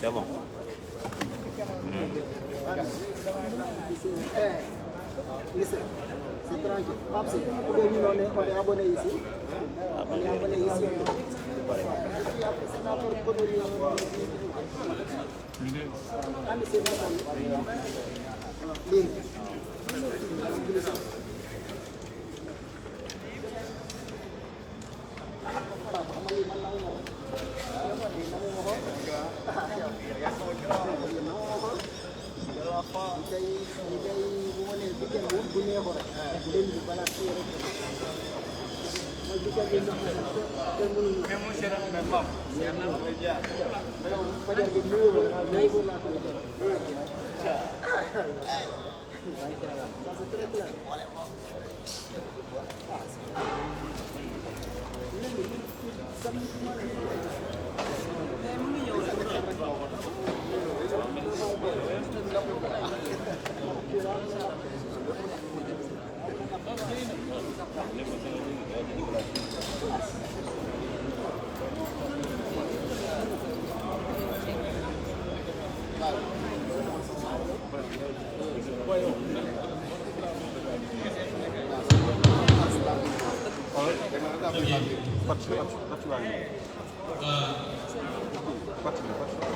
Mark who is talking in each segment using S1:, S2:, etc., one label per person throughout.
S1: C'est bon.
S2: C'est tranquille. On est abonné ici. On est abonné ici.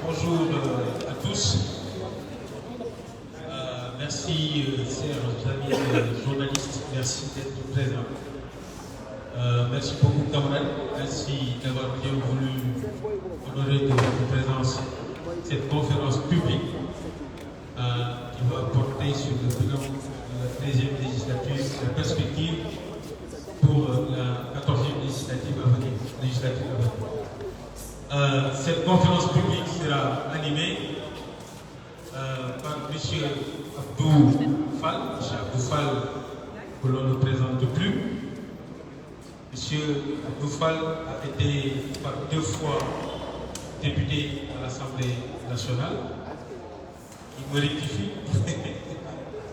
S3: Bonjour à tous. Merci, chers amis journalistes, merci d'être présents. Merci beaucoup, camarades. Merci d'avoir bien voulu honorer de votre présence cette conférence publique qui va porter sur le bilan de la 13e législature, la perspective pour la 14e législative à venir. Cette conférence publique sera animée par M. Abdou Fall, que l'on ne présente plus. M. Abdou Fall a été par 2 fois député à l'Assemblée nationale. Il me rectifie.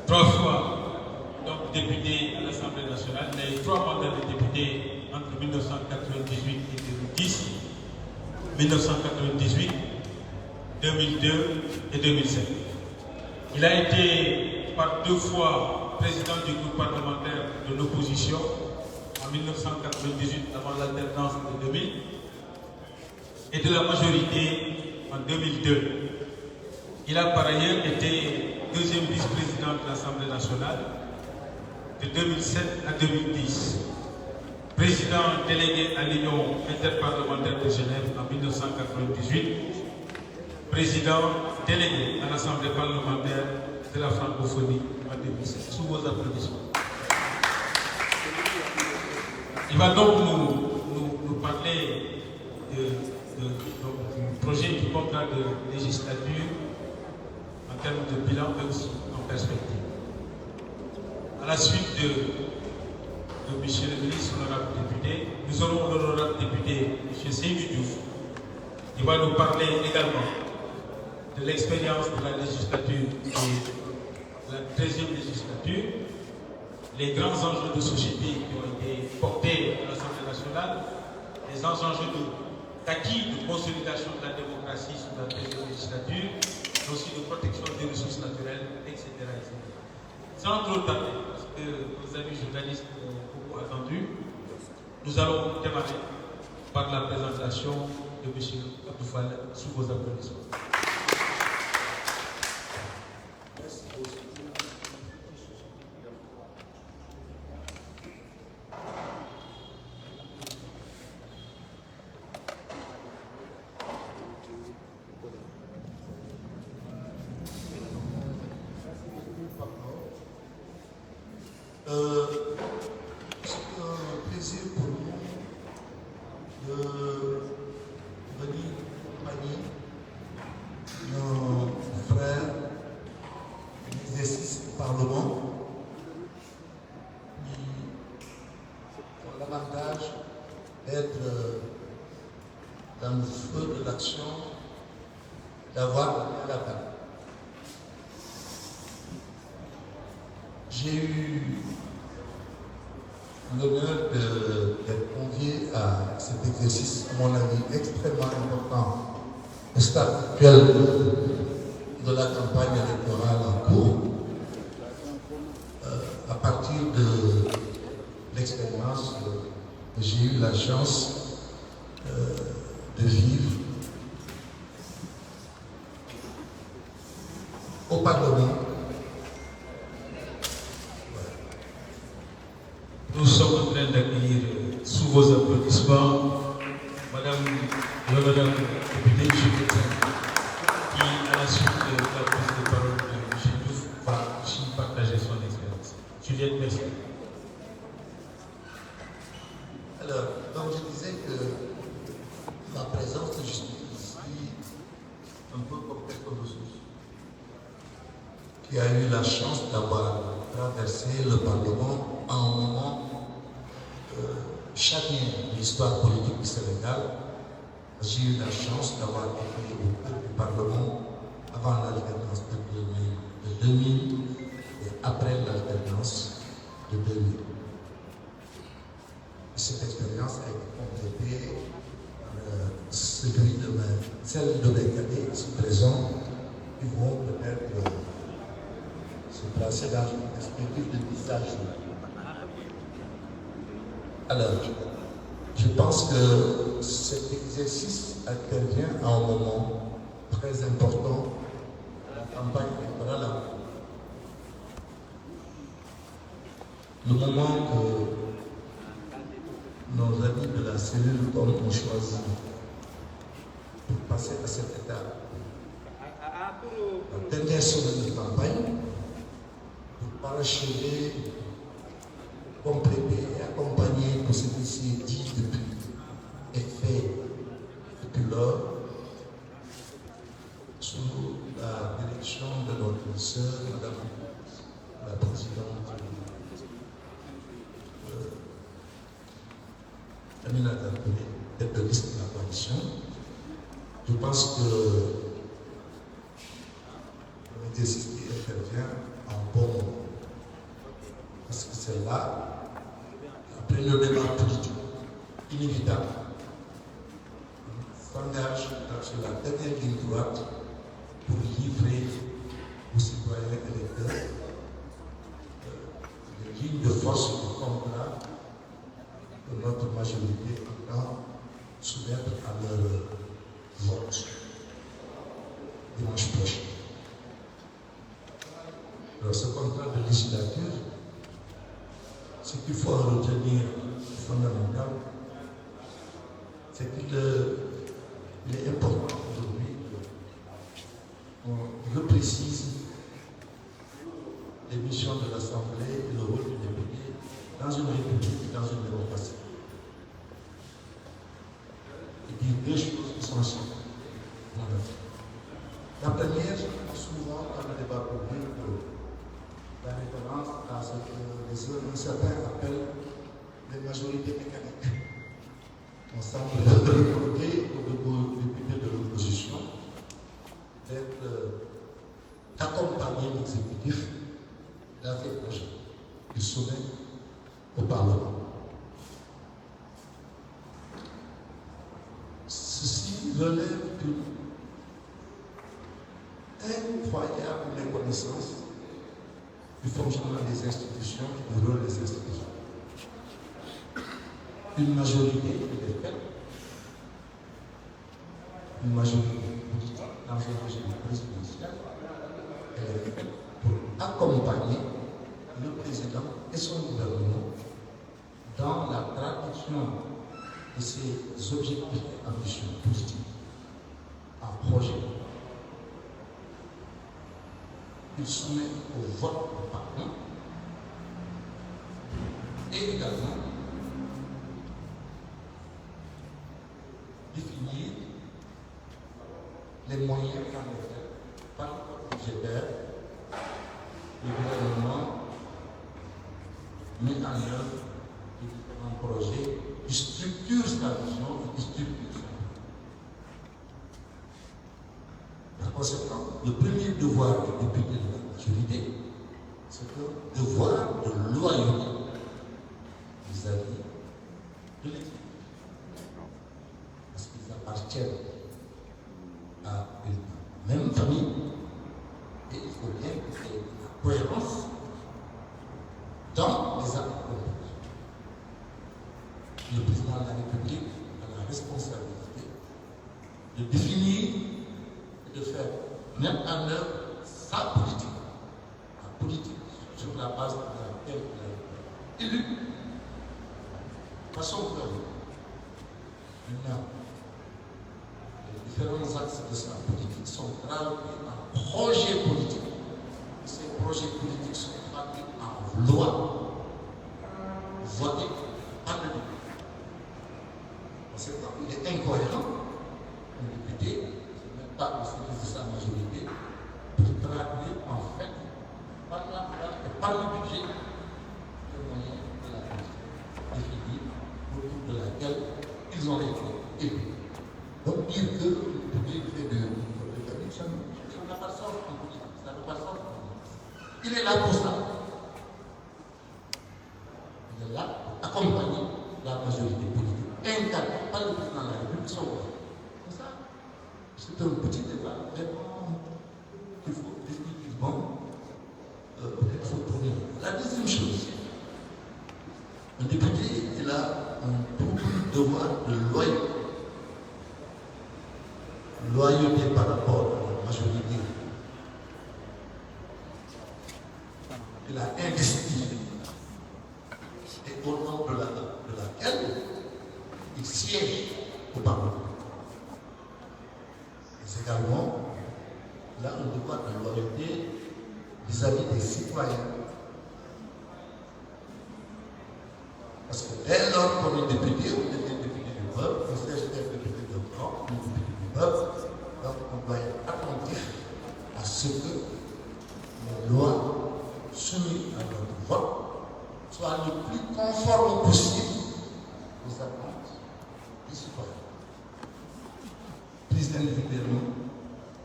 S3: 3 fois donc député à l'Assemblée nationale. Il a eu 3 mandats de député entre 1998 et 2010. 1998, 2002 et 2007. Il a été par 2 fois président du groupe parlementaire de l'opposition en 1998 avant l'alternance de 2000 et de la majorité en 2002. Il a par ailleurs été 2e vice-président de l'Assemblée nationale de 2007 à 2010. Président délégué à l'Union interparlementaire de Genève en 1998, président délégué à l'Assemblée parlementaire de la francophonie en 2007. Sous vos applaudissements. Il va donc nous parler du projet du contrat de législature en termes de bilan, mais aussi en perspective. À la suite de Monsieur le ministre, honorable député, nous aurons l'honorable député, M. Seydou Diouf, qui va nous parler également de l'expérience de la législature et de la 13e législature, les grands enjeux de société qui ont été portés à l'Assemblée nationale, les enjeux d'acquis de consolidation de la démocratie sous la 13e législature, mais aussi de protection des ressources naturelles, etc. Sans trop tarder, parce que nos amis journalistes ont beaucoup attendu, nous allons démarrer par la présentation de M. Abdou Fall sous vos applaudissements.
S4: C'est un plaisir pour nous de venir accompagner nos frères l'exercice Parlement qui ont l'avantage d'être dans le feu de l'action, d'avoir la table. J'ai eu l'honneur d'être convié à cet exercice, à mon avis, extrêmement important au stade actuel de la campagne électorale en cours, à partir de l'expérience que j'ai eu la chance de vivre au Parlement.
S3: Nous sommes en train d'accueillir, sous vos applaudissements, Madame l'honorable députée Juliette, qui, à la suite de la prise de parole de M. Diouf, va partager son expérience. Juliette, merci.
S4: Alors, donc je disais que ma présence ici, un peu comme quelqu'un de source, qui a eu la chance d'avoir traversé le Parlement à un moment chacun de l'histoire politique du Sénégal. J'ai eu la chance d'avoir été au cœur du Parlement avant l'alternance de 2000 et après l'alternance de 2000. Cette expérience a été complétée par celle de mes cadets ici présents qui vont peut-être se placer dans une perspective de visage. Alors, je pense que cet exercice intervient à un moment très important de la campagne électorale. Le moment que nos amis de la cellule ont choisi pour passer à cette étape. La dernière semaine de campagne, pour parachever, compléter et accompagner tout ce qui s'est dit depuis et fait depuis lors, sous la direction de notre sœur, Madame la Présidente Aminata Touré, tête de liste de la coalition. Je pense que l'exercice qui intervient en bon moment. Parce que c'est là, après le débat politique inévitable, s'engage sur la dernière ligne droite pour livrer aux citoyens électeurs les lignes de force et de combat que notre majorité entend soumettre à leur vote dimanche prochain. Alors, ce contrat de législature, ce qu'il faut en retenir fondamental, c'est qu'il est important aujourd'hui qu'on reprécise les missions de l'Assemblée et le rôle du député dans une république, dans une démocratie. Et dire deux choses essentielles. La première, souvent dans le débat public, la référence à ce que certains appellent les majorités mécaniques. On semble reprocher aux députés de l'opposition d'être accompagnés l'exécutif dans ces projets qu'ils soumettent au Parlement. Ceci relève d'une incroyable méconnaissance du fonctionnement des institutions et du rôle des institutions. Une majorité est faite, une majorité politique dans un régime présidentiel, elle est faite pour accompagner le président et son gouvernement dans la traduction de ses objectifs et ambitions politiques en projet. Il soumet au vote du Parlement et également définir les moyens par le code budgétaire du gouvernement met en œuvre de différents projets qui structurent sa vision et qui structurent sa vie. Par conséquent, le premier devoir du député de la majorité, c'est un devoir de loyauté vis-à-vis de l'exécutif. Parce qu'ils appartiennent à une même famille et il faut bien qu'il y ait une cohérence dans les actes politiques. Le président de la République a la responsabilité de définir et de faire mettre en œuvre sa politique. La politique sur la base de laquelle il a été élu par son gouvernement. Maintenant, les différents axes de sa politique sont traduits en projets politiques. Et ces projets politiques sont traduits en loi votée par le député. Conséquent, il est incohérent, un député ne met pas au service de sa majorité pour traduire en fait par la loi et par le budget les moyens de la politique définie autour de laquelle ils ont été élus. Donc dire que le public fait de famille, ça n'a pas de sens en politique, ça n'a pas de sens en politique. Il est là pour ça. Il est là pour accompagner la majorité politique, incarnée par le président de la République, son rôle. C'est ça. C'est un petit débat vraiment qu'il faut définitivement il faut tourner. La deuxième chose, un député, il a un double devoir de loyauté. Loyauté par rapport à la majorité. Il a investi et au nom de laquelle il siège au Parlement. Mais également, il a un devoir de loyauté vis-à-vis des citoyens. Parce que dès lors qu'on est député, on devient député du peuple, on siège d'être député de camp, on est député du peuple, donc on doit être attentif à ce que les lois soumises à notre vote soient le plus conformes possible aux attentes des citoyens. Plus individuellement,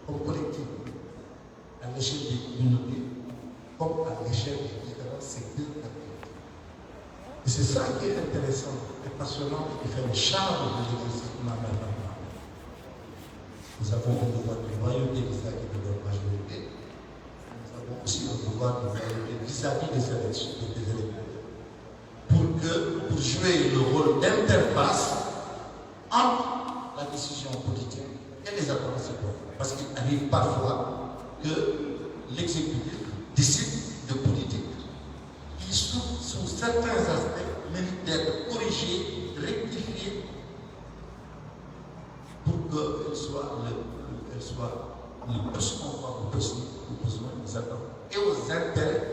S4: comme collectivement, à l'échelle des communautés, comme à l'échelle des différents secteurs d'activité. Et c'est ça qui est intéressant et passionnant et qui fait le charme de l'exercice mandat. Nous avons un devoir de loyauté vis-à-vis de notre majorité. Nous avons aussi un devoir de loyauté vis-à-vis des élections, des électeurs. Pour jouer le rôle d'interface entre la décision politique et les attentes citoyennes. Parce qu'il arrive parfois que l'exécutif décide de politique qui, sous certains aspects, mérite d'être corrigée, rectifiée, pour qu'elle soit le plus conforme possible aux besoins des attentes et aux intérêts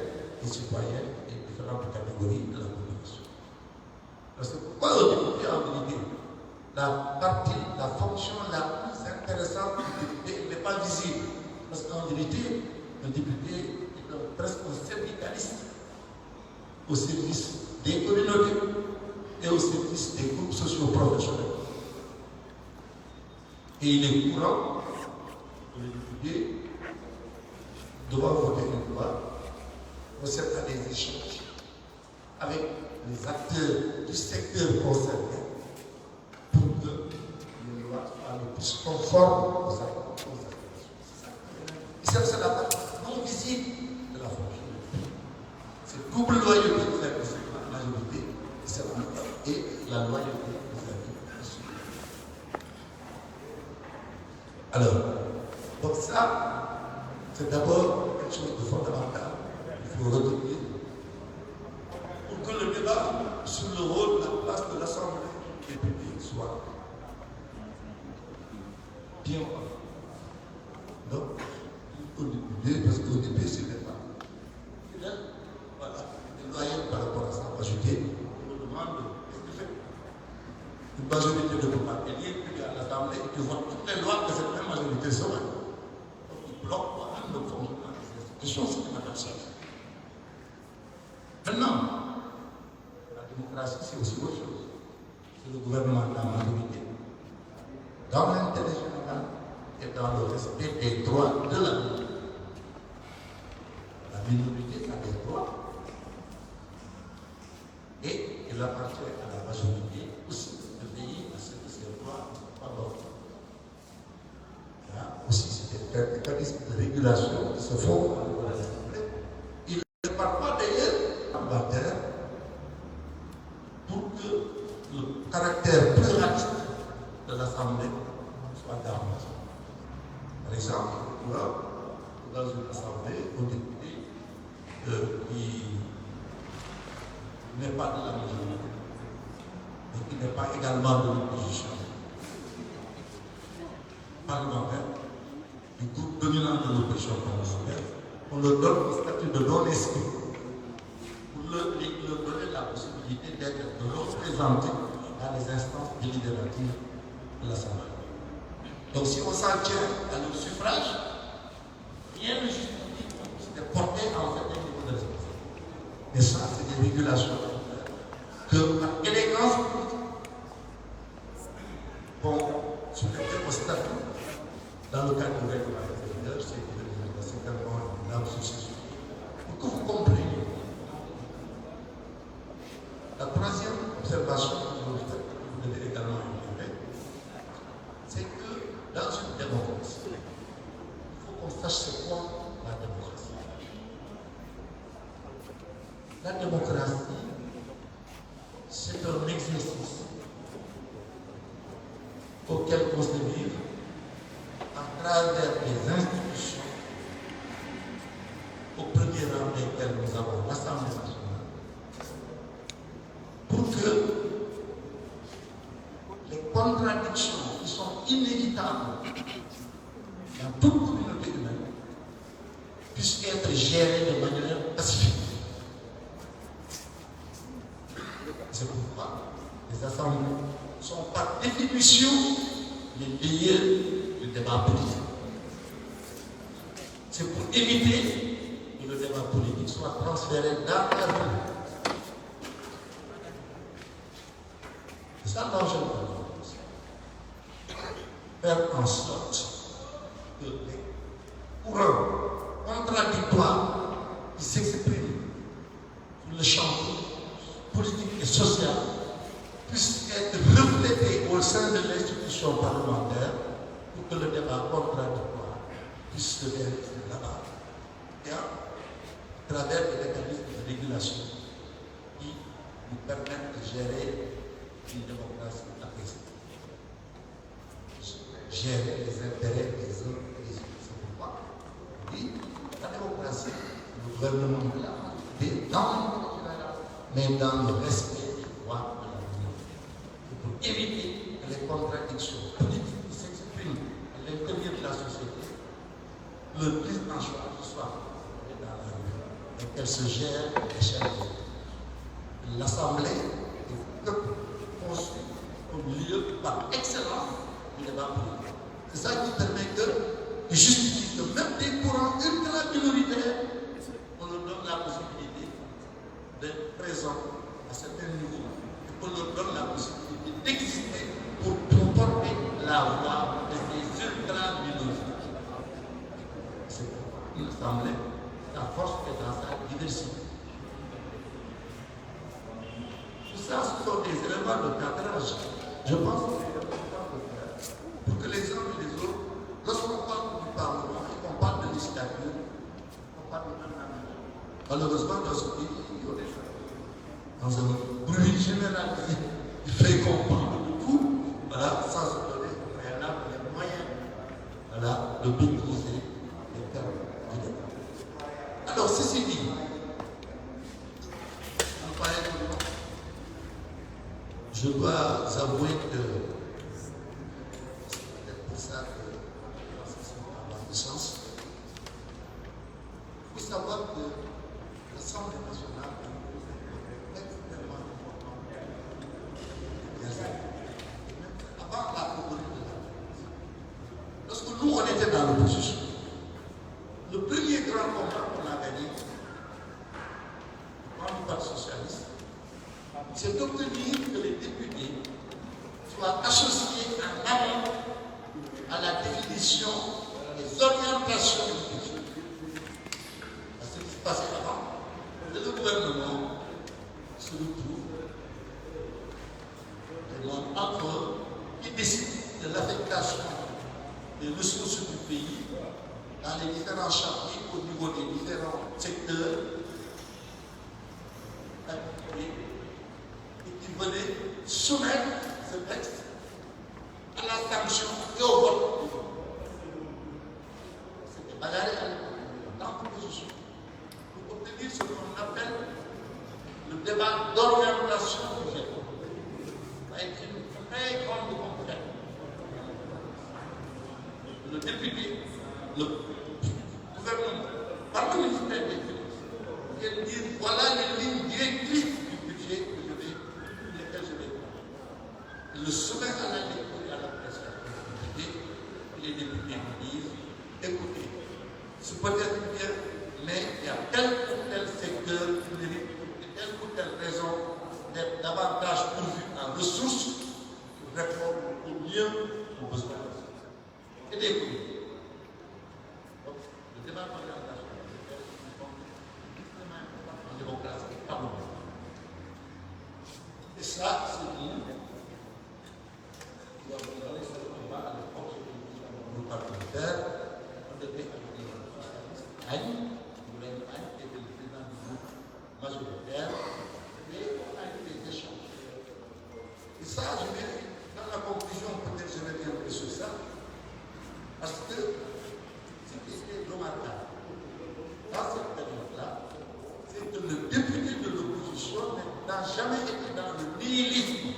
S4: des citoyens et différentes catégories de la population. Parce que pour le député, en vérité, la fonction la plus intéressante du député n'est pas visible. Parce qu'en vérité, le député est presque un syndicaliste au service des communautés et au service des groupes socio-professionnels. Et il est courant que le député doit voter une loi, procéder à des échanges avec les acteurs du secteur concerné pour que les lois soient le plus conformes aux attentes. C'est la partie non visible de la fonction. C'est double loyauté vis-à-vis de la majorité et la loyauté vis-à-vis du citoyen. Alors, donc ça, c'est d'abord quelque chose de fondamental. Il faut retenir pour que le débat sur le rôle, la place de l'Assemblée des députés soit bien ordonné. Donc, parce qu'au début, c'est n'est pas. Voilà, il est loyal par rapport à sa majorité. On me demande qu'est-ce qu'il fait. Une majorité ne peut pas élire, puis à l'Assemblée, et qui vote toutes les lois que cette même majorité serait. Donc il bloque même le fonctionnement des institutions, c'est une affaire. Maintenant, démocratie, c'est aussi autre chose. C'est le gouvernement de la majorité. Dans l'intérêt général et dans le respect des droits de la minorité. La minorité a des droits. Et il appartient à la majorité aussi de veiller à ce que ces droits ne soient pas bornés. Là aussi, c'est des mécanismes de régulation qui se font à l'Assemblée. Il est parfois d'ailleurs parlementaire pour que le caractère pluraliste de l'Assemblée soit garanti. Par exemple, dans une Assemblée, un député qui n'est pas de la majorité, et qui n'est pas également de l'opposition parlementaire, du groupe dominant de l'opposition parlementaire, on leur donne le statut de non-inscrit pour leur donner la possibilité d'être représentés dans les instances délibératives de l'Assemblée. Donc si on s'en tient à leur suffrage, rien ne justifie de porter en certain niveau de responsabilité. Et ça, c'est des régulations que, par élégance bon, soumettre au statut dans le cadre du règlement intérieur, c'est également une large succession. Pour que vous compreniez. La troisième observation que vous devez également intégrer, c'est que dans une démocratie, il faut qu'on sache c'est quoi la démocratie. La démocratie, c'est un exercice auquel on se livre à travers les institutions, au premier rang desquelles nous avons l'Assemblée nationale, pour que les contradictions qui sont inévitables dans toute communauté humaine puissent être gérées de manière pacifique. C'est pourquoi les assemblées sont par définition les lieux du débat politique. C'est pour éviter que le débat politique soit transféré dans la rue. C'est ça l'enjeu de la démocratie. Faire en sorte que les courants contradictoires qui s'expriment sur le champ politique et social puissent être reflétés au sein de l'institution parlementaire pour que le débat contradictoire puisse se réaliser là-bas. Et à travers des mécanismes de régulation qui nous permettent de gérer une démocratie apaisée. Gérer les intérêts des uns et des autres. C'est pourquoi oui, la démocratie, le gouvernement de la majorité, dans le monde général, mais dans le respect des droits de la minorité. Pour éviter que les contradictions politiques qui s'expriment à l'intérieur de la société, le prise en charge soit dans la rue, et qu'elle se gère à l'échelle de l'Assemblée est conçue comme lieu par excellence du débat politique. C'est ça qui permet de justifier que même des courants ultra-minoritaires, on leur donne la possibilité d'être présents à certains niveaux et qu'on leur donne la possibilité d'exister pour porter la voix de ces ultra-minorités. C'est pourquoi l'Assemblée, sa force est dans sa diversité. Tout ça, ce sont des éléments de cadrage. Je pense que c'est important de faire pour que les uns et les autres, lorsqu'on parle du Parlement et qu'on parle de législature, on parle de même langage. Malheureusement, dans ce pays, on est dans un bruit généralisé qui fait qu'on parle de tout, voilà, sans se donner au préalable les moyens, voilà, de maîtriser les termes du débat. Alors, ceci dit, on parlait de moi. Je dois avouer que c'est peut-être pour ça que c'est pas de sens. Il faut savoir que l'Assemblée nationale est extrêmement importante. Avant la conquête de la démocratie, lorsque nous on était dans l'opposition, le premier grand combat qu'on a gagné, le Parti socialiste, c'est d'obtenir que les députés soient associés en amont à la définition des orientations du budget. Parce que ce qui se passait avant, c'est le gouvernement se retrouve entre eux qui décide de l'affectation des ressources du pays dans les différents chantiers au niveau des différents secteurs et qui venait soumettre ce texte à la sanction et au vote. C'était bagarré à l'époque, dans l'opposition, pour obtenir ce qu'on appelle le débat d'orientation du budget. Ça a été une très grande conquête. Le député, le gouvernement, par le ministère des Finances, vient dire voilà les lignes directrices du budget lesquelles je vais prendre. Le soumet à la lecture et à l'appréciation du budget, les députés disent écoutez, c'est peut-être bien, mais il y a tel ou tel secteur qui mérite, et telle ou telle raison d'être davantage pourvu en ressources pour répondre au mieux aux besoins. Et des communes. Donc, le débat d'orientation en démocratie est pas bon. Et ça, c'est nous qui avons donné ce combat à l'époque du parlementaire. On devait avec les socialistes, Agne, qui était le président du groupe majoritaire, et on a eu des échanges. Et ça, je vais, dans la conclusion, peut-être je reviendrai sur ça. Parce que ce qui était remarquable dans cette période-là, c'est que le député de l'opposition n'a jamais été dans le nihilisme.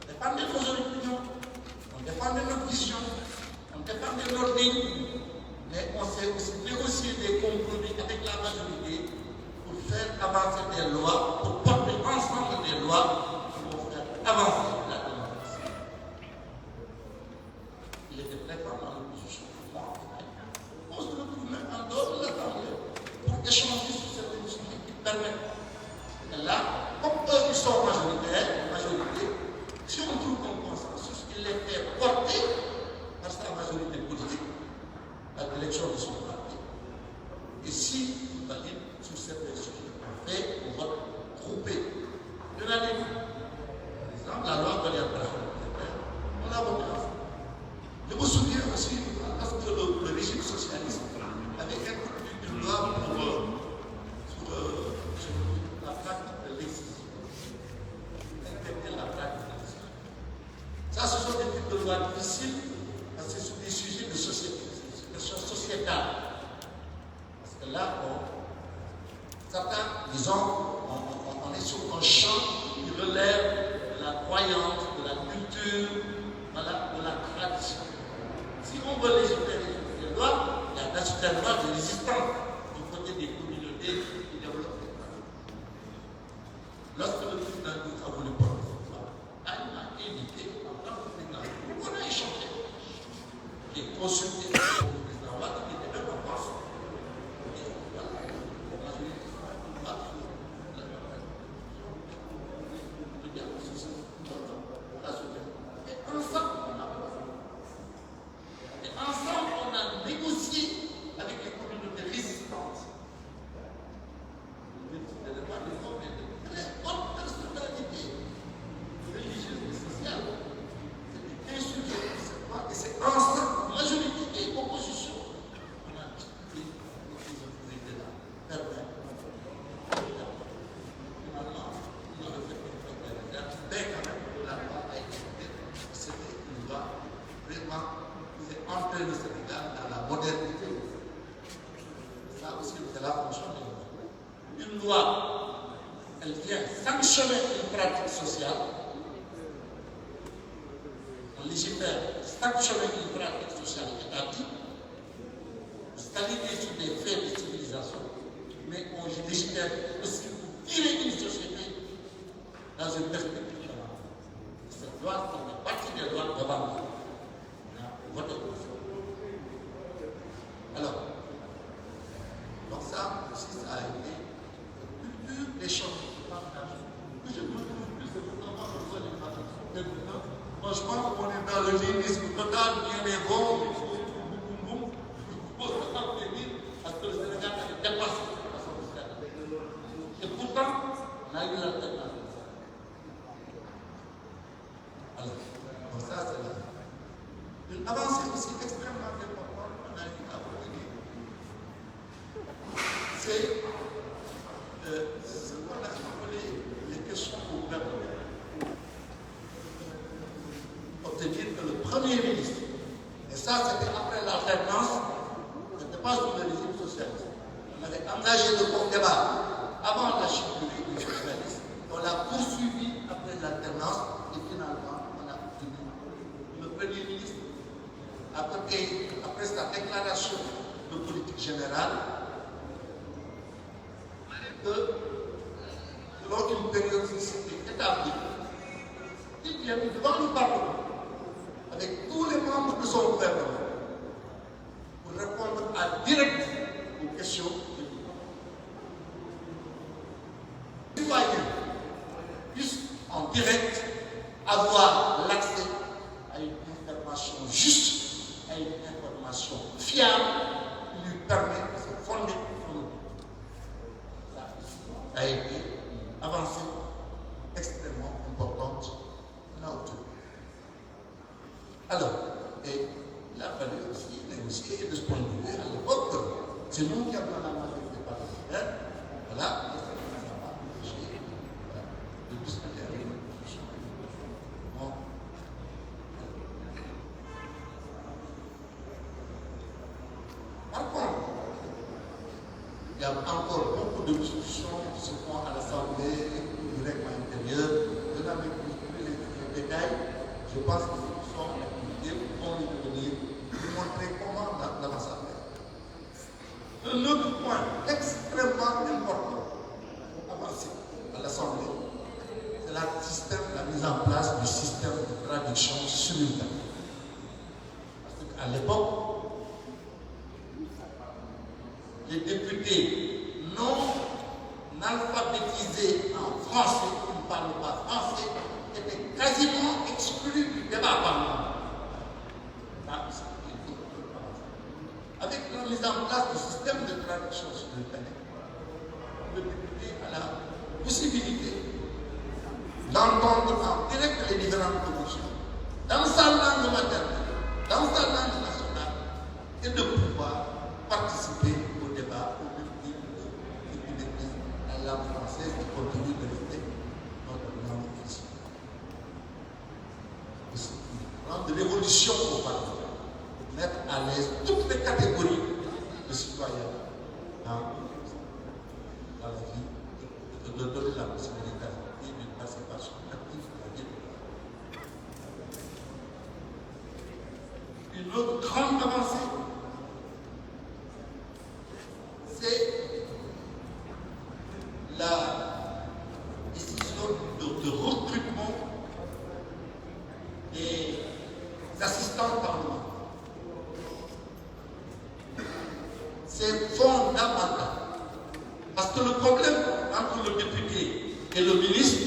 S4: On défendait nos opinions, on défendait notre vision, on défendait notre ligne, mais on s'est aussi négocié des compromis avec la majorité pour faire avancer des lois, pour porter ensemble des lois qui vont faire avancer la démocratie. Il était très fort dans l'opposition. On se retrouve même en dehors de l'Assemblée pour échanger sur certaines sujets qui permettent. Et là, comme eux qui sont majoritaires, si on trouve un consensus, il les fait porter par sa majorité politique à l'élection de son parti. Et si il valide sur certains sujets, on fait un vote groupé. Unanime. Par exemple, la loi d'orientation budgétaire, on a voté ensemble. Je me souviens aussi, parce que le régime socialiste avait introduit une loi sur la pratique de l'excision. Interdire la pratique de l'excision. Ça, ce sont des types de lois difficiles, parce que ce sont des sujets de société, des choses sociétales. Parce que là, certains, disons, on est sur un champ qui relève de la croyance, de la culture, voilà, de la tradition. Si on veut légiférer sur ces lois, il y a certaines lois de résistance du côté des communautés qui développent les pratiques. Lorsque le président a voulu porter cette loi, il m'a invité en tant que président. On a échangé. J'ai consulté le président Ouad qui était même en France. Et voilà, la majorité ensemble, on a négocié avec les communautés résistantes. Les hautes personnalités religieuses et sociales, c'était un sujet de cette loi, et c'est ensemble, majorité et opposition, on a discuté les étaient là, permettre. Finalement, on a fait une réserve, mais quand même, la loi a été faite, c'était une loi vraiment entrer le Sénégal dans la modernité. Ça aussi, c'est la fonction de la loi. Une loi, elle vient sanctionner une pratique sociale. On légifère sanctionner une pratique sociale établie, s'aligner sur des faits de civilisation, mais on légifère aussi pour tirer une société dans une perspective. Cette loi, on fait partie des lois devant nous. Voter pour ça. Alors, donc ça aussi, ça a été une culture d'échange. opportunisme total, bien est bon, il faut venir parce que le Sénégal a dépassé la façon de faire. Et pourtant, on a eu l'alternance. Alors, donc ça, c'est là. Une avancée aussi extrêmement importante qu'on a eu à obtenir. C'est ce qu'on a appelé les questions au gouvernement. Obtenir que le Premier ministre, et ça c'était après l'alternance, ce n'était pas sous le régime socialiste. On avait engagé le bon débat avant la chute du régime socialiste. On l'a poursuivi après l'alternance et finalement on a obtenu le Premier ministre, après sa déclaration de politique générale, que lors d'une période établie, il vient devant le Parlement avec tous les membres de son gouvernement pour répondre à direct aux questions des citoyens puissent en direct avoir l'accès à une information juste, à une information fiable qui lui permet de se fonder sur nous. Ça a été une avancée extrêmement importante qu'on a obtenue. Alors, et il a fallu aussi négocier de ce point de vue. À l'époque, c'est nous qui avons la majorité parlementaire. Voilà, et ça n'a pas empêché de discuter avec nous. Bon. Par contre, il y a encore beaucoup de discussions qui se font à l'Assemblée, du règlement intérieur. Je n'avais plus les détails. Je pense que ce sont activités vont nous venir nous montrer comment la l'Assemblée. Un autre point extrêmement important pour avancer à l'Assemblée, c'est la mise en place du système de traduction simultanée. Parce qu'à l'époque, les députés non alphabétisés en français, qui ne parlent pas français, étaient quasiment exclus du débat parlementaire. Avec la mise en place du système de traduction simultanée, le député a la possibilité d'entendre en direct les différentes productions dans sa langue maternelle, dans sa langue nationale, et de pouvoir participer au débat au même titre que la langue française qui continue de rester notre langue officielle. C'est une grande révolution au Parlement, pour mettre à l'aise toutes les catégories de citoyens dans la vie et de donner la possibilité d'une participation active à la vie. Une autre grande avancée, c'est la décision de recrutement des assistants parlementaires. C'est fondamental. Parce que le problème entre le député et le ministre,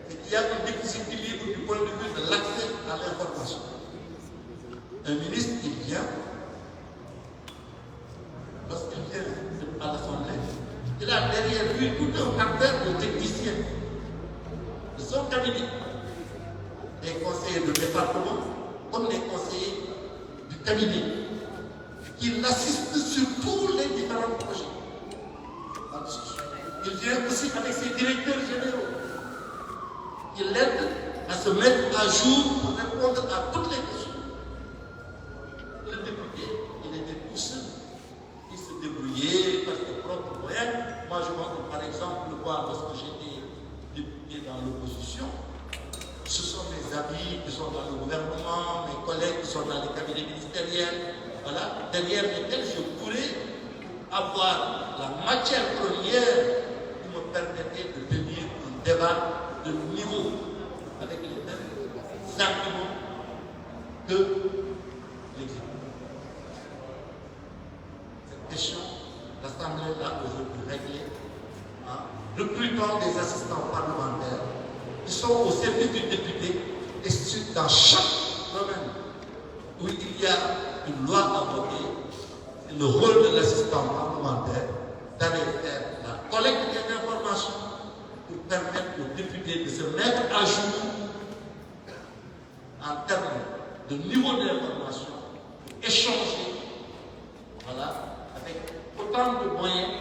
S4: c'est qu'il y a un déséquilibre du point de vue de l'accès à l'information. Un ministre, il vient, lorsqu'il vient à l'Assemblée, il a derrière lui tout un caractère de technicien de son cabinet. Les conseillers de département, comme les conseillers du cabinet, qui l'assistent sur tous les différents projets. Il vient aussi avec ses directeurs généraux. Il l'aide à se mettre à jour pour répondre à toutes les questions. Le député, il était tout seul. Il se débrouillait par ses propres moyens. Moi, je montre par exemple le voir lorsque j'étais député dans l'opposition. Ce sont mes amis qui sont dans le gouvernement, mes collègues qui sont dans les cabinets ministériels. Voilà, derrière lesquels je pourrais avoir la matière première qui me permettait de tenir un débat de niveau avec les mêmes arguments que l'exécutif. Cette question, l'Assemblée l'a aujourd'hui réglée en recrutant des assistants parlementaires qui sont au service du député Et dans chaque domaine où il y a une loi à voter, c'est le rôle de l'assistant parlementaire d'aller faire la collecte des informations pour permettre aux députés de se mettre à jour en termes de niveau d'information, échanger, voilà, avec autant de moyens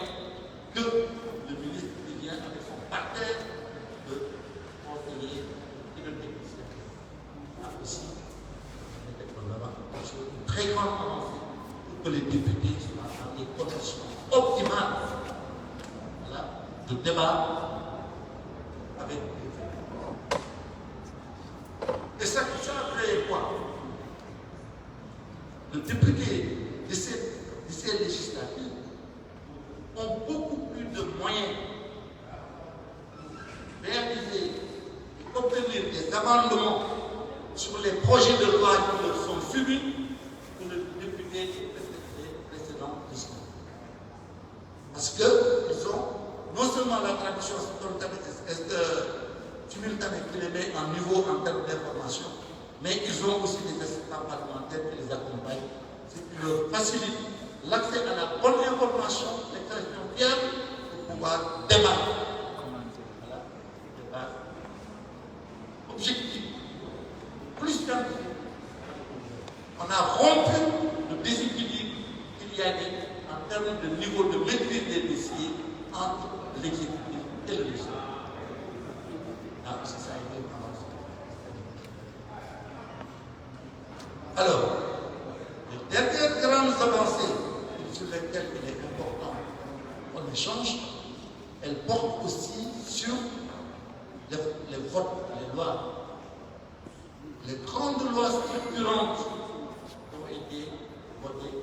S4: que le ministre vient avec son partenaire de conseiller et de technicien. Là aussi, une très grande avancée pour que les députés soient dans des conditions optimales, voilà, de débat avec les députés. Et ça a créé quoi? Les députés de ces législatures ont beaucoup plus de moyens de réaliser et obtenir des amendements sur les projets de loi qui leur sont soumis que le député des précédents législatures. Parce qu'ils ont non seulement la traduction simultanée qui les met en niveau en termes d'information, mais ils ont aussi des assistants parlementaires qui les accompagnent, ce qui leur facilite l'accès à la bonne information, l'expression fiable, pour pouvoir débattre. Voilà, débat objectif, plus scientifique. On a rompu le déséquilibre qu'il y a en termes de niveau de maîtrise des dossiers entre l'exécutif et le législatif. Là aussi, ça a été une avancée. Alors, les dernières grandes avancées sur lesquelles il est important qu'on échange, elles portent aussi sur les votes, les lois. Les grandes lois structurantes qui ont été votées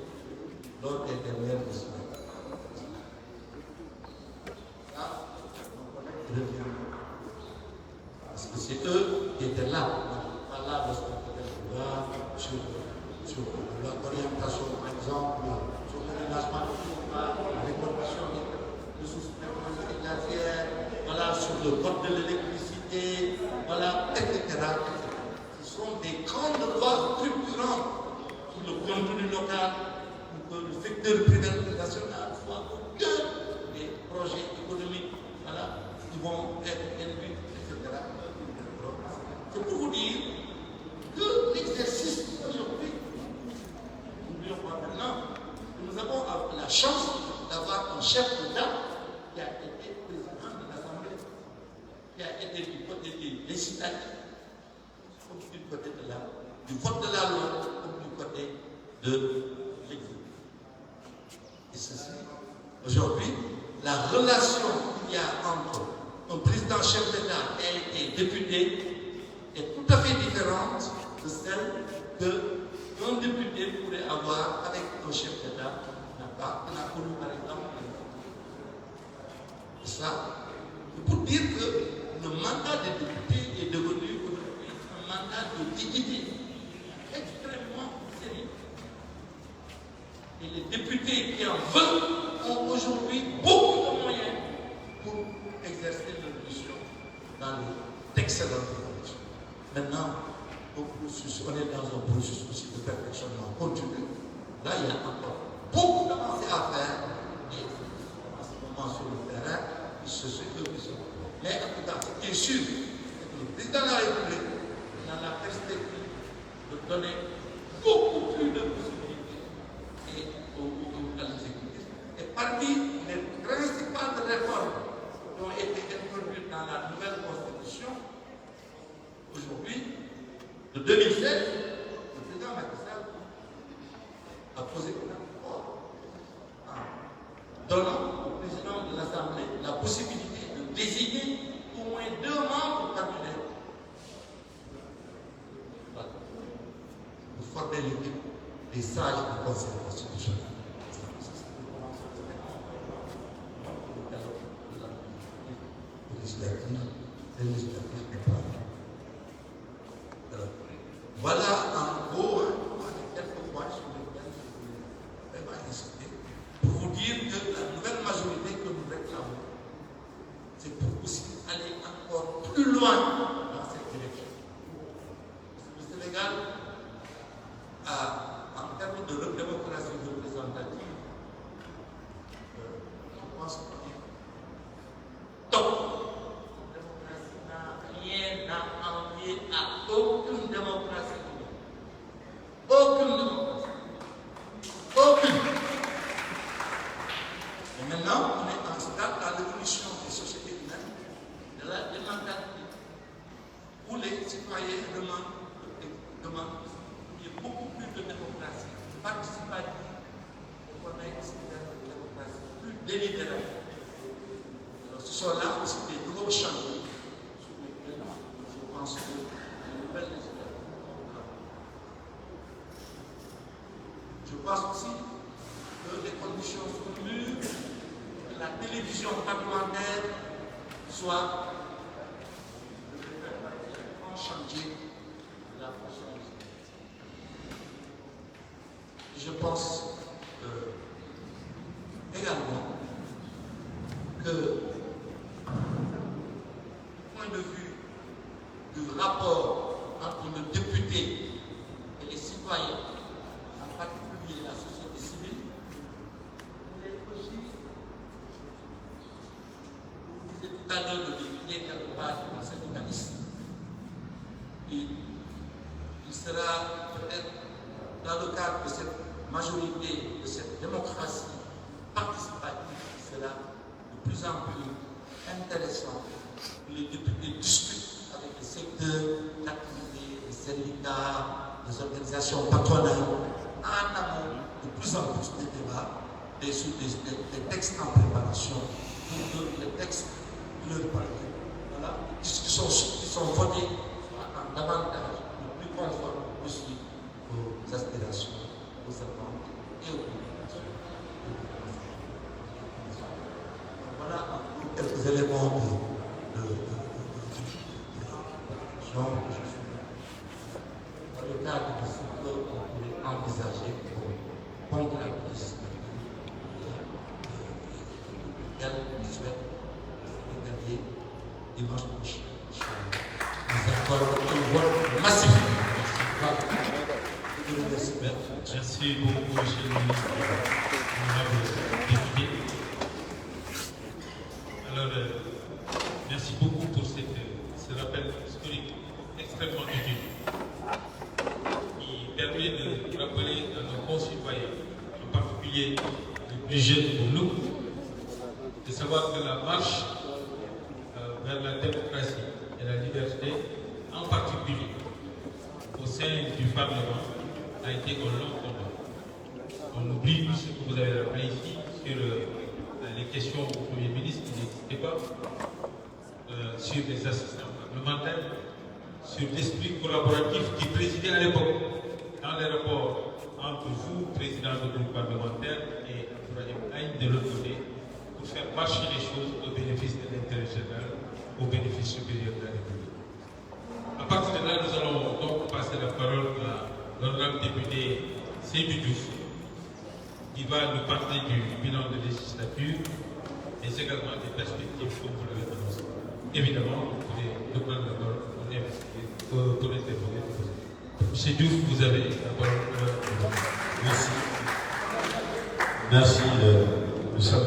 S4: lors des dernières semaines. Là, on revient. Parce que c'est eux qui étaient là, pas là lorsqu'on faisait le loi sur l'orientation, par exemple, sur l'aménagement du territoire, la répartition des ressources financières, voilà, sur le code de l'électricité, voilà, etc. Ce sont des grandes lois structurantes sur le contenu local, pour que le secteur privé national soit au cœur des projets économiques, voilà, qui vont être élevés, etc. C'est pour vous dire que l'exercice aujourd'hui, n'oublions pas maintenant, nous avons la chance d'avoir un chef d'État qui a été président de l'Assemblée, qui a été du côté des législatifs, comme du côté du vote de la loi, comme du côté de l'exécutif. Et ceci, aujourd'hui, la relation qu'il y a entre un président chef d'État et un député est tout à fait différente de celle qu'un député pourrait avoir avec un chef d'État qui n'a connu par exemple. Et ça, c'est pour dire que le mandat des députés est devenu aujourd'hui un mandat de dignité extrêmement sérieux. Et les députés qui en veulent ont aujourd'hui beaucoup de moyens pour exercer leur mission dans d'excellentes conditions. Maintenant, on est dans un processus aussi de perfectionnement continu. Là, il y a encore beaucoup d'avancées à faire. Et en ce moment, sur le terrain, c'est ce que nous sommes. Mais en tout cas, ce qui est sûr, c'est que le président de la République a la perspective de donner beaucoup plus de possibilités à l'exécutif. Et parmi les principales réformes qui ont été introduites dans la nouvelle Constitution, aujourd'hui, de 2007, le président Macky Sall a posé une accord en donnant au président de l'Assemblée la possibilité de désigner au moins 2 membres cabinet pour former l'équipe des sages du Conseil constitutionnel. Voilà en gros quelques points sur lesquels je vais insister pour vous dire que la nouvelle majorité que nous réclamons, c'est pour aussi aller encore plus loin dans cette direction. Maintenant, on est en stade dans l'évolution des sociétés humaines, de la démocratie, où les citoyens demandent qu'il y ait beaucoup plus de démocratie participative, on connaît une démocratie plus délibérée. Alors, ce sont là aussi des gros changements sur lesquels je pense que la nouvelle législature. Je pense aussi que les conditions sont mûres, que la télévision parlementaire soit en chantier de la prochaine législature. Je pense également que, du point de vue du rapport entre le député et les citoyens, en particulier la société civile, il est aussi, vous disiez tout à l'heure, le député quelque part dans cette organisme. Il sera peut-être dans le cadre de cette majorité, de cette démocratie participative, qui sera de plus en plus intéressant que les députés discutent avec les secteurs d'activité, les syndicats, les organisations patronales, en amont de plus en plus de débats, des textes en préparation pour que les textes leur parlent. Voilà, qui sont votés en davantage, le plus conforme aussi aux aspirations, aux attentes et aux préoccupations. Voilà quelques éléments de genre que je suis dans le cadre de ce qu'on pourrait envisager pour contre la législature je souhaite gagner dimanche prochain. Nous accordons un vote massif.
S3: Merci beaucoup, monsieur le ministre, honorable député. Alors, merci beaucoup pour ce rappel historique extrêmement utile qui permet de rappeler à nos concitoyens, en particulier les plus jeunes pour nous, de savoir que la marche vers la démocratie et la liberté, en particulier au sein du Parlement, a été un long combat. On oublie ce que vous avez rappelé ici sur les questions au Premier ministre qui n'existaient pas, sur les assistants parlementaires, sur l'esprit collaboratif qui présidait à l'époque dans les rapports entre vous, président du groupe parlementaire, et Ibrahim Aïn de l'autre côté, pour faire marcher les choses au bénéfice de l'intérêt général, au bénéfice supérieur de la République. À partir de là, nous allons donc passer la parole à l'honorable député Seydou Diouf, qui va nous parler du bilan de législature et également des perspectives comme vous l'avez annoncé. Évidemment, vous pouvez reprendre la parole pour intervenir. Monsieur Diouf, vous avez la parole.
S1: Merci. Merci, Moussa.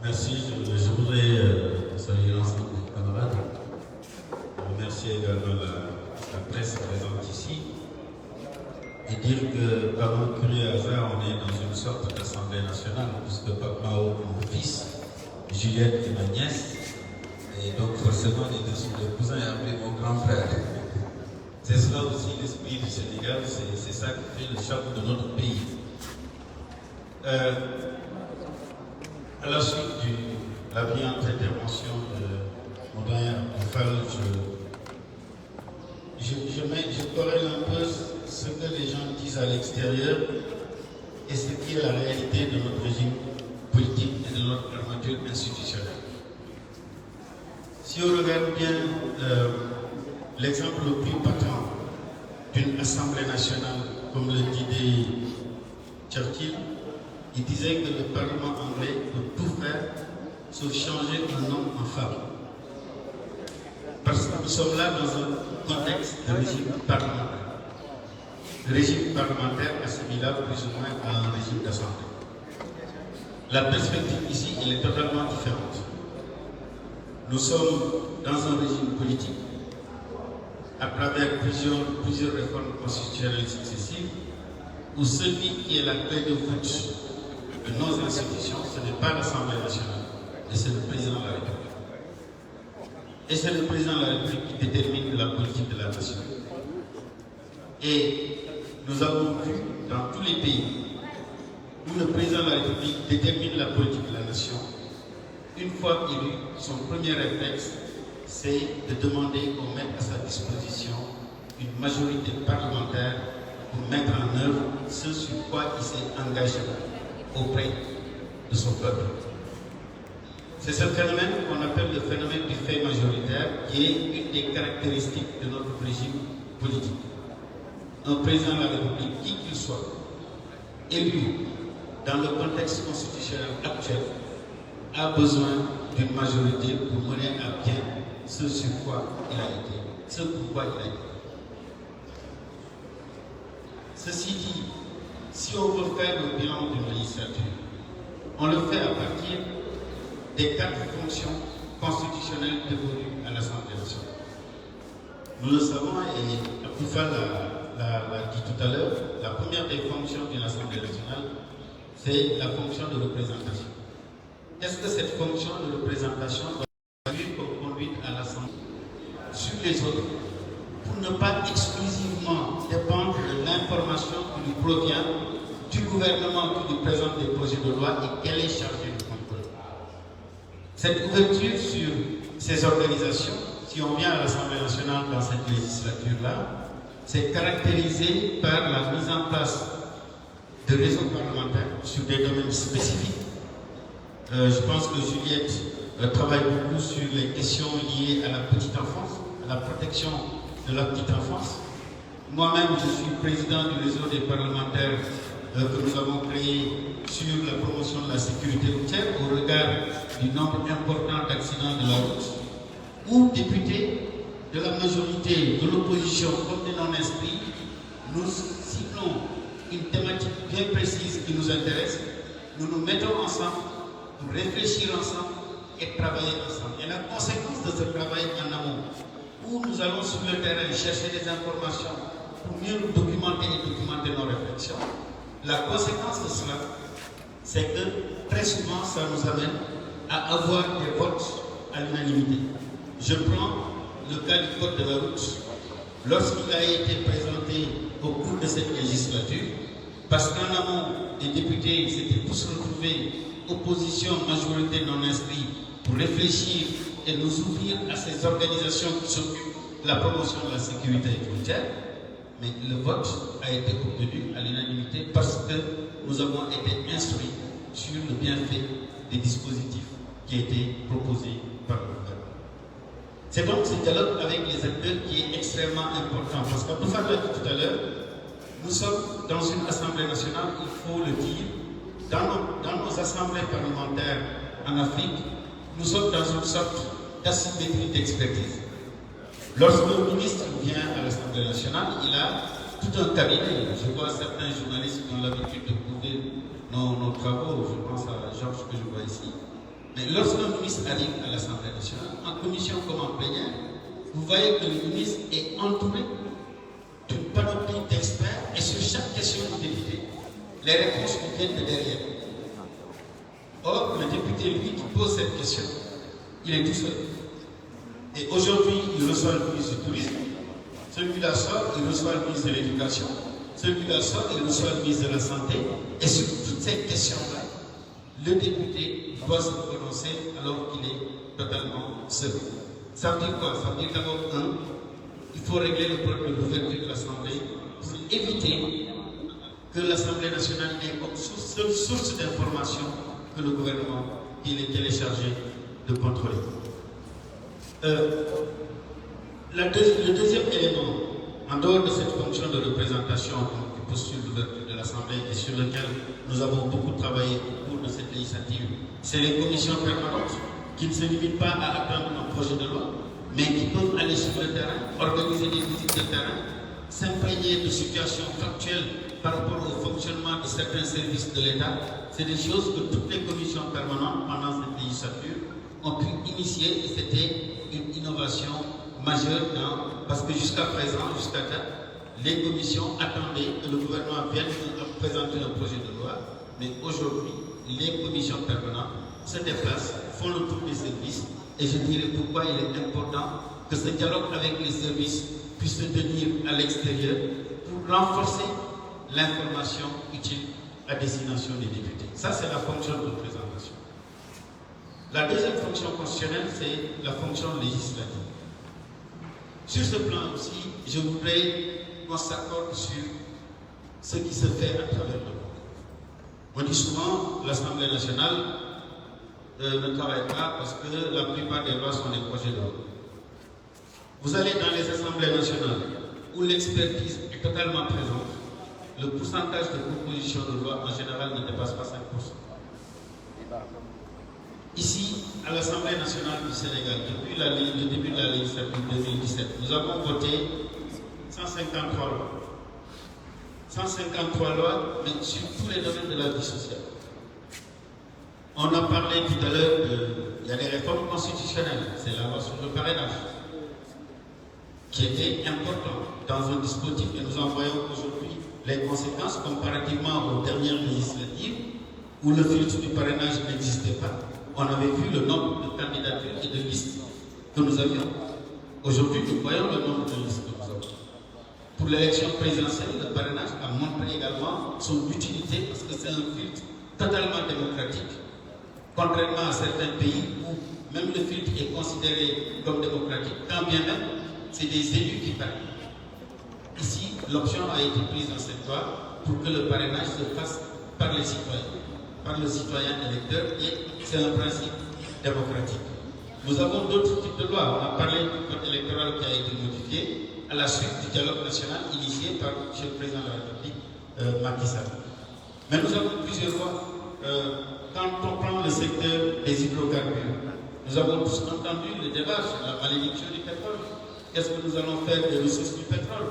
S1: Merci. Je voudrais saluer l'ensemble des camarades. Remercier également la presse présente ici. Et dire que, par un curieux hasard, on est dans une sorte d'assemblée nationale, puisque Papa Mao, mon fils, Juliette et ma nièce, et donc forcément les deux sont des cousins et appelés mon grand frère. C'est cela aussi l'esprit du Sénégal, c'est ça qui fait le choc de notre pays. À la suite de la brillante intervention de mon doyen Fall, je corrèle un peu ce que les gens disent à l'extérieur et ce qui est la réalité de notre régime politique et de notre armature institutionnelle. Si on regarde bien l'exemple le plus patent d'une assemblée nationale, comme le disait Churchill, il disait que le Parlement anglais peut tout faire sauf changer un homme en femme. Parce que nous sommes là dans un contexte de régime parlementaire. Le régime parlementaire assimilable plus ou moins à un régime d'assemblée. La perspective ici, elle est totalement différente. Nous sommes dans un régime politique à travers plusieurs réformes constitutionnelles successives où celui qui est la clé de voûte de nos institutions, ce n'est pas l'Assemblée nationale, mais c'est le président de la République. Et c'est le président de la République qui détermine la politique de la nation. Et nous avons vu dans tous les pays où le président de la République détermine la politique de la nation, une fois élu, son premier réflexe, c'est de demander qu'on mette à sa disposition une majorité parlementaire pour mettre en œuvre ce sur quoi il s'est engagé auprès de son peuple. C'est ce phénomène qu'on appelle le phénomène du fait majoritaire, qui est une des caractéristiques de notre régime politique. Un président de la République, qui qu'il soit, élu dans le contexte constitutionnel actuel, a besoin d'une majorité pour mener à bien ce sur quoi il a été, ce pourquoi il a été. Ceci dit, si on veut faire le bilan d'une législature, on le fait à partir des 4 fonctions constitutionnelles dévolues à l'Assemblée nationale. Nous le savons, et Akoufa l'a dit tout à l'heure, la première des fonctions d'une Assemblée nationale, c'est la fonction de représentation. Est-ce que cette fonction de représentation doit être comme conduite à l'Assemblée sur les autres, pour ne pas exclusivement dépendre de l'information qui lui provient du gouvernement qui lui présente des projets de loi et qu'elle est chargée de contrôler? Cette ouverture sur ces organisations, si on vient à l'Assemblée nationale dans cette législature-là, c'est caractérisé par la mise en place de réseaux parlementaires sur des domaines spécifiques. Je pense que Juliette travaille beaucoup sur les questions liées à la petite enfance, à la protection de la petite enfance. Moi-même, je suis président du réseau des parlementaires que nous avons créé sur la promotion de la sécurité routière au regard du nombre important d'accidents de la route, où députés de la majorité, de l'opposition comme des non-inscrits, nous ciblons une thématique bien précise qui nous intéresse, nous nous mettons ensemble pour réfléchir ensemble et travailler ensemble. Et la conséquence de ce travail en amont, où nous allons sur le terrain chercher des informations pour mieux nous documenter et documenter nos réflexions, la conséquence de cela, c'est que très souvent, ça nous amène à avoir des votes à l'unanimité. Je prends le cas du code de la route. Lorsqu'il a été présenté au cours de cette législature, parce qu'en amont, les députés s'étaient tous retrouvés, opposition, majorité non inscrits, pour réfléchir et nous ouvrir à ces organisations qui s'occupent de la promotion de la sécurité routière. Mais le vote a été obtenu à l'unanimité parce que nous avons été instruits sur le bienfait des dispositifs qui étaient proposés par le gouvernement. C'est donc ce dialogue avec les acteurs qui est extrêmement important, parce que pour faire l'a dit tout à l'heure, nous sommes dans une Assemblée nationale, il faut le dire, dans nos assemblées parlementaires en Afrique, nous sommes dans une sorte d'asymétrie d'expertise. Lorsqu'un ministre vient à l'Assemblée nationale, il a tout un cabinet. Je vois certains journalistes qui ont l'habitude de couvrir nos travaux, je pense à Georges que je vois ici. Mais lorsqu'un ministre arrive à l'Assemblée nationale, en commission comme en plénière, vous voyez que le ministre est entouré d'une panoplie d'experts et sur chaque question du député, les réponses nous viennent de derrière. Or, le député, lui, qui pose cette question, il est tout seul. Et aujourd'hui, il reçoit le ministre du Tourisme, celui-là sort, il reçoit le ministre de l'Éducation, celui-là sort, il reçoit le ministre de la Santé. Et sur toutes ces questions-là, le député doit se prononcer alors qu'il est totalement seul. Ça veut dire quoi? Ça veut dire d'abord, il faut régler le problème de l'ouverture de l'Assemblée pour éviter que l'Assemblée nationale ait comme seule source d'information que le gouvernement qu'il est chargé de contrôler. Le deuxième élément, en dehors de cette fonction de représentation qui postule l'ouverture de l'Assemblée et sur lequel nous avons beaucoup travaillé au cours de cette législature, c'est les commissions permanentes qui ne se limitent pas à attendre un projet de loi, mais qui peuvent aller sur le terrain, organiser des visites de terrain, s'imprégner de situations factuelles par rapport au fonctionnement de certains services de l'État. C'est des choses que toutes les commissions permanentes pendant cette législature ont pu initier et c'était une innovation majeure parce que jusqu'à présent, jusqu'à date, les commissions attendaient que le gouvernement vienne présenter un projet de loi, mais aujourd'hui, les commissions permanentes se déplacent, font le tour des services, et je dirais pourquoi il est important que ce dialogue avec les services puisse se tenir à l'extérieur pour renforcer l'information utile à destination des députés. Ça, c'est la fonction de représentation. La deuxième fonction constitutionnelle, c'est la fonction législative. Sur ce plan aussi, je voudrais qu'on s'accorde sur ce qui se fait à travers le monde. On dit souvent l'Assemblée nationale ne travaille pas parce que la plupart des lois sont des projets de loi. Vous allez dans les assemblées nationales où l'expertise est totalement présente, le pourcentage de propositions de loi en général ne dépasse pas 5%. Ici, à l'Assemblée nationale du Sénégal, depuis le début de la législature 2017, nous avons voté 153 lois. 153 lois, mais sur tous les domaines de la vie sociale. On a parlé tout à l'heure il y a des réformes constitutionnelles, c'est la loi sur le parrainage, qui était important dans un dispositif et nous en voyons aujourd'hui les conséquences comparativement aux dernières législatives où le filtre du parrainage n'existait pas. On avait vu le nombre de candidatures et de listes que nous avions. Aujourd'hui, nous voyons le nombre de listes que nous avons. Pour l'élection présidentielle, le parrainage a montré également son utilité parce que c'est un filtre totalement démocratique, contrairement à certains pays où même le filtre est considéré comme démocratique, quand bien même c'est des élus qui parrainent. Ici, l'option a été prise dans cette loi pour que le parrainage se fasse par les citoyens, par le citoyen électeur, et c'est un principe démocratique. Nous avons d'autres types de lois. On a parlé du code électoral qui a été modifié à la suite du dialogue national initié par M. le Président de la République, Macky Sall. Mais nous avons plusieurs lois. Quand on prend le secteur des hydrocarbures, nous avons tous entendu le débat sur la malédiction du pétrole. Qu'est-ce que nous allons faire des ressources du pétrole?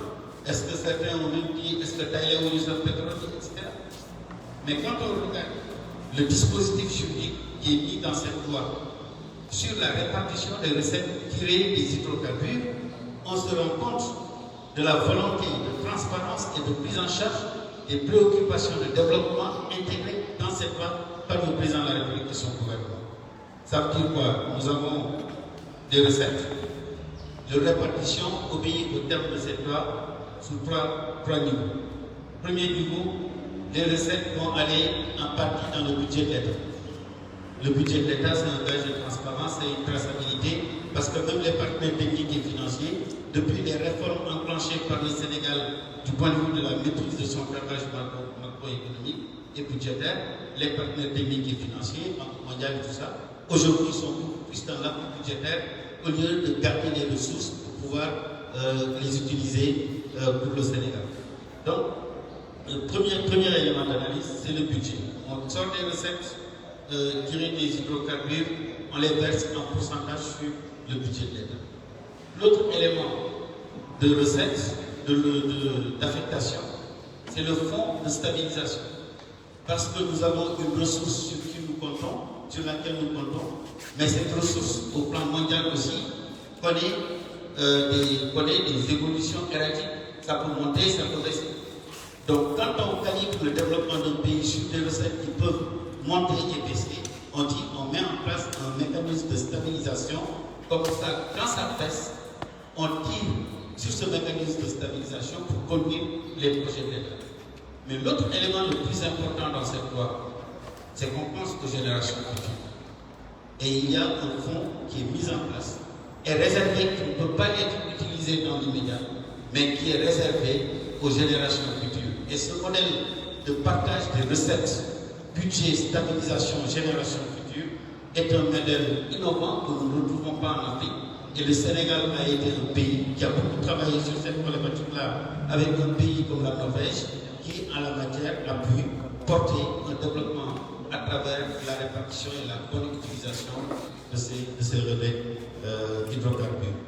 S1: Est-ce que certains ont même dit, est-ce que Taïlé ou Youssef pétrole, etc. Mais quand on regarde le dispositif juridique qui est mis dans cette loi sur la répartition des recettes tirées des hydrocarbures, on se rend compte de la volonté de transparence et de prise en charge des préoccupations de développement intégrées dans cette loi par le président de la République et son gouvernement. Ça veut dire quoi? Nous avons des recettes. De répartition obéit au terme de cette loi sous trois niveaux. Premier niveau, les recettes vont aller en partie dans le budget de l'État. Le budget de l'État, c'est un gage de transparence et une traçabilité, parce que même les partenaires techniques et financiers, depuis les réformes enclenchées par le Sénégal du point de vue de la maîtrise de son cadrage macroéconomique et budgétaire, les partenaires techniques et financiers, Banque mondiale et tout ça, aujourd'hui sont beaucoup plus dans l'appui budgétaire au lieu de garder les ressources pour pouvoir les utiliser pour le Sénégal. Donc, le premier élément d'analyse, c'est le budget. On sort des recettes tirées des hydrocarbures, on les verse en pourcentage sur le budget de l'État. L'autre élément de recettes, d'affectation, c'est le fonds de stabilisation. Parce que nous avons une ressource sur qui nous comptons, sur laquelle nous comptons, mais cette ressource, au plan mondial aussi, connaît des évolutions erratiques. Ça peut monter, ça peut baisser. Donc, quand on calibre le développement d'un pays sur des recettes qui peuvent monter et baisser, on met en place un mécanisme de stabilisation. Comme ça, quand ça baisse, on tire sur ce mécanisme de stabilisation pour conduire les projets de l'État. Mais l'autre élément le plus important dans cette loi, c'est qu'on pense aux générations futures. Et il y a un fonds qui est mis en place et réservé, qui ne peut pas être utilisé dans l'immédiat, mais qui est réservé aux générations futures. Et ce modèle de partage des recettes, budget, stabilisation, génération future, est un modèle innovant que nous ne retrouvons pas en Afrique. Et le Sénégal a été un pays qui a beaucoup travaillé sur cette problématique-là avec un pays comme la Norvège, qui, en la matière, a pu porter un développement à travers la répartition et la bonne utilisation de ces relais hydrocarbures.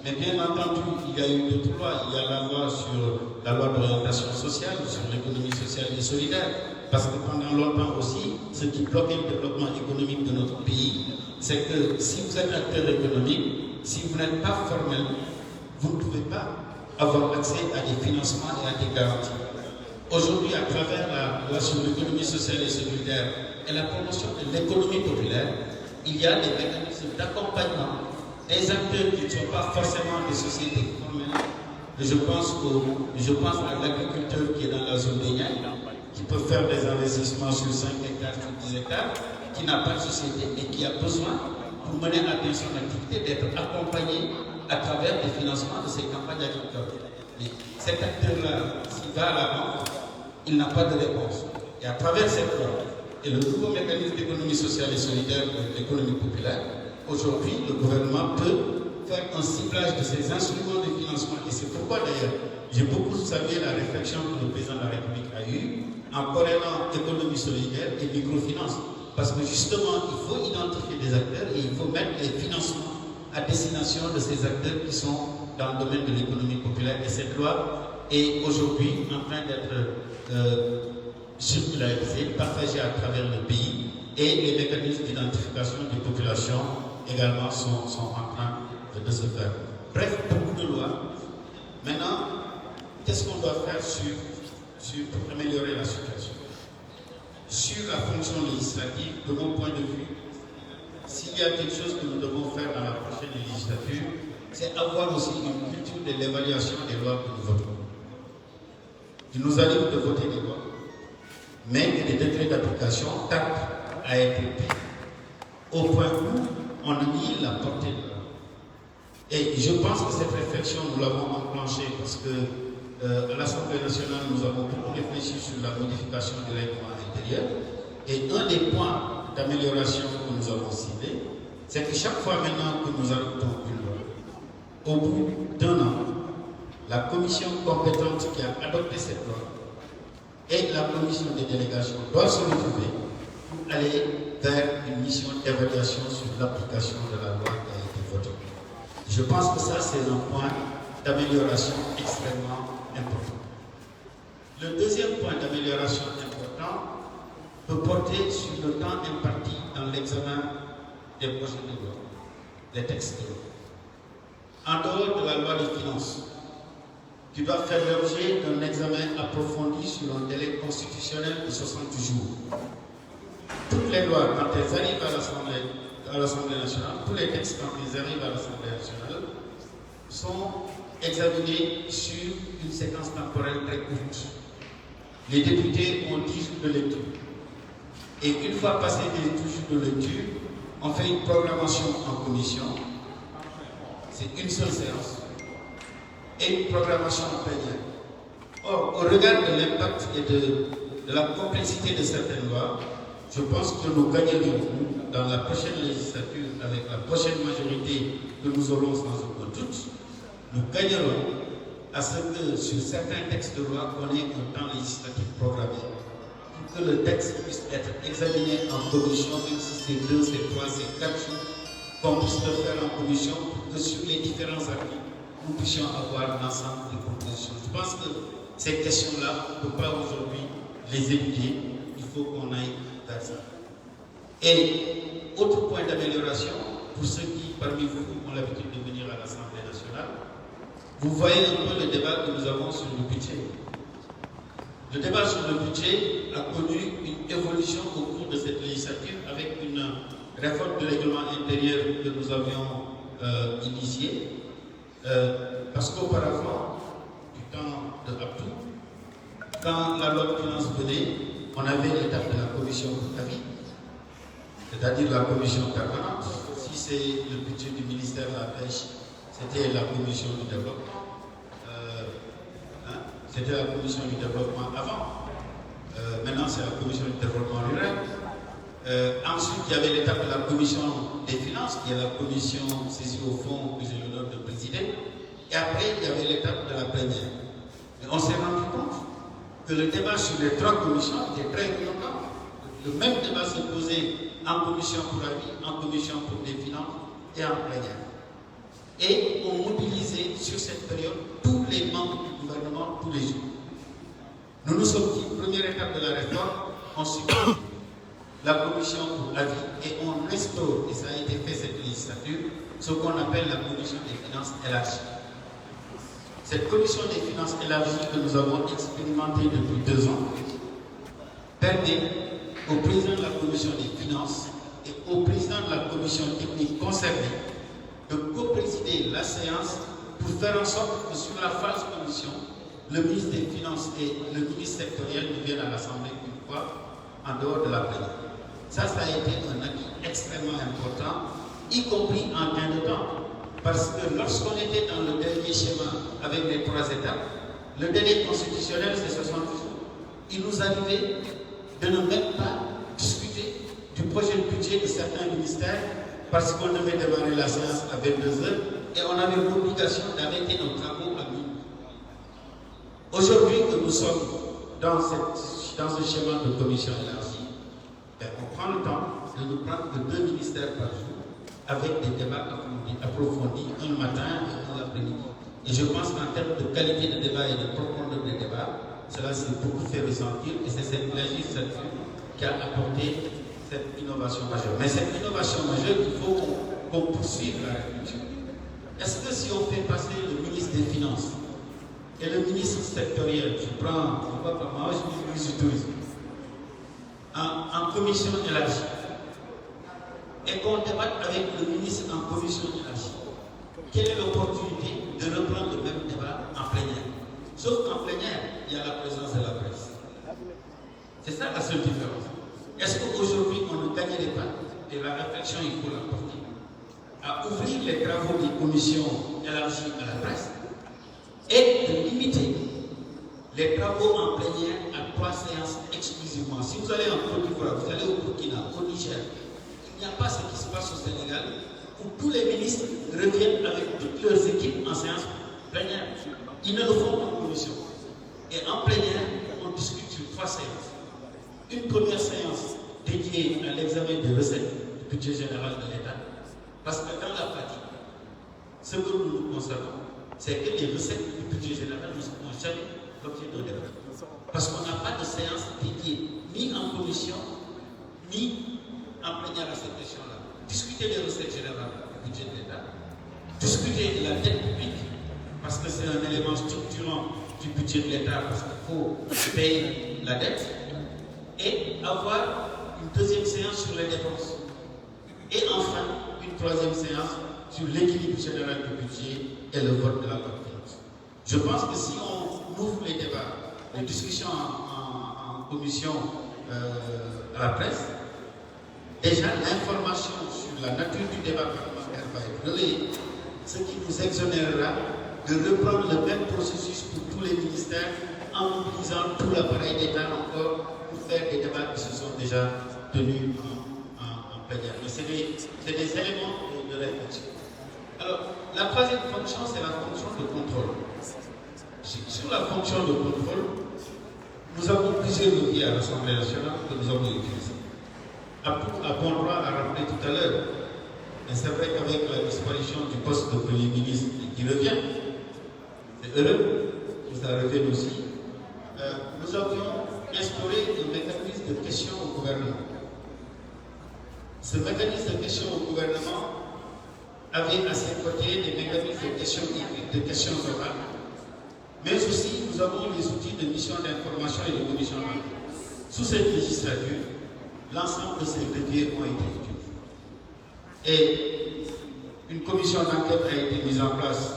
S1: Mais bien entendu, il y a eu d'autres lois. Il y a la loi sur la loi d'orientation sociale, sur l'économie sociale et solidaire. Parce que pendant longtemps aussi, ce qui bloquait le développement économique de notre pays, c'est que si vous êtes acteur économique, si vous n'êtes pas formel, vous ne pouvez pas avoir accès à des financements et à des garanties. Aujourd'hui, à travers la loi sur l'économie sociale et solidaire et la promotion de l'économie populaire, il y a des mécanismes d'accompagnement des acteurs qui ne sont pas forcément des sociétés formelles. Je pense à l'agriculteur qui est dans la zone des Niayes, qui peut faire des investissements sur 5 hectares, sur 10 hectares, qui n'a pas de société et qui a besoin, pour mener à bien son activité, d'être accompagné à travers des financements de ces campagnes agricoles. Mais cet acteur-là, s'il va à la banque, il n'a pas de réponse. Et à travers cette loi, et le nouveau mécanisme d'économie sociale et solidaire de l'économie populaire, aujourd'hui, le gouvernement peut faire un ciblage de ces instruments de financement. Et c'est pourquoi d'ailleurs, j'ai beaucoup salué la réflexion que le président de la République a eue en corrélant économie solidaire et microfinance. Parce que justement, il faut identifier des acteurs et il faut mettre les financements à destination de ces acteurs qui sont dans le domaine de l'économie populaire. Et cette loi est aujourd'hui en train d'être circularisée, partagée à travers le pays, et les mécanismes d'identification des populations également sont en train de se faire. Bref, beaucoup de lois. Maintenant, qu'est-ce qu'on doit faire pour améliorer la situation? Sur la fonction législative, de mon point de vue, s'il y a quelque chose que nous devons faire dans la prochaine législature, c'est avoir aussi une culture de l'évaluation des lois que nous votons. Il nous arrive de voter des lois, mais que les décrets d'application tardent à être pris au point où on nie la portée de la loi. Et je pense que cette réflexion, nous l'avons enclenchée parce que à l'Assemblée nationale, nous avons beaucoup réfléchi sur la modification du règlement intérieur. Et un des points d'amélioration que nous avons ciblés, c'est que chaque fois maintenant que nous adoptons une loi, au bout d'un an, la commission compétente qui a adopté cette loi et la commission des délégations doivent se retrouver pour aller vers une mission d'évaluation sur l'application de la loi qui a été votée. Je pense que ça, c'est un point d'amélioration extrêmement important. Le deuxième point d'amélioration important peut porter sur le temps imparti dans l'examen des projets de loi, des textes de loi. En dehors de la loi des finances, qui doit faire l'objet d'un examen approfondi sur un délai constitutionnel de 60 jours. Toutes les lois, quand elles arrivent à l'Assemblée nationale, tous les textes, quand ils arrivent à l'Assemblée nationale, sont examinés sur une séquence temporelle très courte. Les députés ont 10 jours de lecture. Et une fois passé les 10 jours de lecture, on fait une programmation en commission. C'est une seule séance. Et une programmation en plénière. Or, au regard de l'impact et de la complexité de certaines lois, je pense que nous gagnerions dans la prochaine législature, avec la prochaine majorité que nous aurons sans aucun doute, nous gagnerons à ce que sur certains textes de loi, on ait un temps législatif programmé. Pour que le texte puisse être examiné en commission, même si c'est 2, c'est 3, c'est 4 jours, qu'on puisse le faire en commission pour que sur les différents articles, nous puissions avoir l'ensemble des propositions. Je pense que ces questions-là, on ne peut pas aujourd'hui les éluder. Il faut qu'on aille vers ça. Et autre point d'amélioration, pour ceux qui, parmi vous, ont l'habitude de venir à l'Assemblée nationale, vous voyez un peu le débat que nous avons sur le budget. Le débat sur le budget a connu une évolution au cours de cette législature avec une réforme du règlement intérieur que nous avions initiée. Parce qu'auparavant, du temps de Abdou, quand la loi de finances venait, on avait l'étape de la commission d'avis, c'est-à-dire la commission permanente. Si c'est le budget du ministère de la Pêche, c'était la commission du développement. C'était la commission du développement avant. Maintenant, c'est la commission du développement rural. Ensuite, il y avait l'étape de la commission des finances, qui est la commission saisie au fond que j'ai l'honneur de présider. Et après, il y avait l'étape de la plénière. Mais on s'est rendu compte que le débat sur les 3 commissions était très redondant. Le même débat se posait en commission pour avis, en commission pour des finances et en plénière. Et on mobilisait sur cette période tous les membres du gouvernement tous les jours. Nous nous sommes dit, première étape de la réforme, on supprime la commission pour avis et on restaure, et ça a été fait cette législature, ce qu'on appelle la commission des finances élargie. Cette commission des finances élargie que nous avons expérimentée depuis 2 ans permet au président de la commission des finances et au président de la commission technique concernée de co-présider la séance pour faire en sorte que sur la phase commission, le ministre des Finances et le ministre sectoriel ne viennent à l'Assemblée qu'une fois en dehors de la plénière. Ça a été un acquis extrêmement important, y compris en gain de temps. Parce que lorsqu'on était dans le dernier schéma avec les 3 étapes, le délai constitutionnel c'est 60 jours. Il nous arrivait de ne même pas discuter du projet de budget de certains ministères parce qu'on devait démarrer la séance à 22h et on avait l'obligation d'arrêter nos travaux à minuit. Aujourd'hui que nous sommes dans ce schéma de commission élargie, on prend le temps de nous prendre de 2 ministères par jour avec des débats approfondis, un le matin et un l'après-midi. Et je pense qu'en termes de qualité de débat et de profondeur de débat, cela s'est beaucoup fait ressentir et c'est cette législature qui a apporté cette innovation majeure. Mais cette innovation majeure, il faut qu'on poursuive la réflexion. Est-ce que si on fait passer le ministre des Finances et le ministre sectoriel, je prends, on va pas moi, je suis ministre du Tourisme, en commission élargie, et qu'on débatte avec le ministre en commission élargie, quelle est l'opportunité de reprendre le même débat en plénière? Sauf qu'en plénière, il y a la présence de la presse. C'est ça la seule différence. Est-ce qu'aujourd'hui, on ne gagnerait pas, et la réflexion, il faut la porter, à ouvrir les travaux des commissions élargies à la presse et de limiter les travaux en plénière à 3 séances exclusivement. Si vous allez en Côte d'Ivoire, vous allez au Burkina, au Niger, il n'y a pas ce qui se passe au Sénégal où tous les ministres reviennent avec toutes leurs équipes en séance plénière. Ils ne le font pas en commission. Et en plénière, on discute sur 3 séances. Une première séance dédiée à l'examen des recettes du budget général de l'État. Parce que dans la pratique, ce que nous constatons, c'est que les recettes du budget général ne seront jamais l'objet d'un débat. Parce qu'on n'a pas de séance dédiée ni en commission, ni en plénière à cette question-là. Discuter des recettes générales du budget de l'État, discuter de la dette publique, parce que c'est un élément structurant du budget de l'État, parce qu'il faut payer la dette, et avoir une deuxième séance sur les dépenses. Et enfin, une 3e séance sur l'équilibre général du budget et le vote de la loi de finances. Je pense que si on ouvre les débats, les discussions en commission à la presse, déjà l'information sur la nature du débat parlementaire va être relayée, ce qui nous exonérera de reprendre le même processus pour tous les ministères en mobilisant tout l'appareil d'État encore pour faire des débats qui se sont déjà tenus en plénière. Mais c'est des éléments de réflexion. Alors, la 3e fonction, c'est la fonction de contrôle. Sur la fonction de contrôle, nous avons plusieurs leviers à l'Assemblée nationale que nous avons utilisés. À bon droit à rappeler tout à l'heure, et c'est vrai qu'avec la disparition du poste de Premier ministre qui revient, c'est heureux que ça revienne aussi, nous avions instauré un mécanisme de questions au gouvernement. Ce mécanisme de questions au gouvernement avait à ses côtés des mécanismes de questions orales, mais aussi nous avons les outils de mission d'information et de commission d'enquête. Sous cette législature, l'ensemble de ces leviers ont été utilisés. Et une commission d'enquête a été mise en place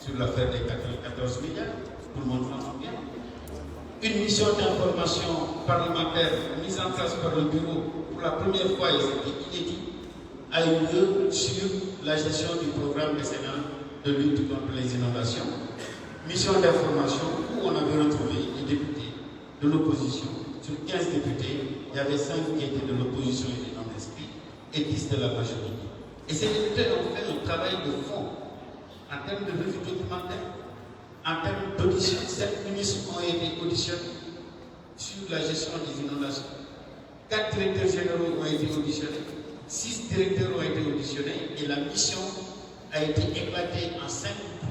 S1: sur l'affaire des 14 milliards, tout le monde s'en souvient. Une mission d'information parlementaire mise en place par le bureau pour la première fois, et c'était inédit, a eu lieu sur la gestion du programme décennal de lutte contre les inondations. Mission d'information où on avait retrouvé des députés de l'opposition. Sur 15 députés, il y avait 5 qui étaient de l'opposition et des non-inscrits et 10 de la majorité. Et ces députés ont fait un travail de fond en termes de revue documentaire, en termes d'audition. 7 ministres ont été auditionnés sur la gestion des inondations. 4 directeurs généraux ont été auditionnés, 6 directeurs ont été auditionnés et la mission a été éclatée en 5 groupes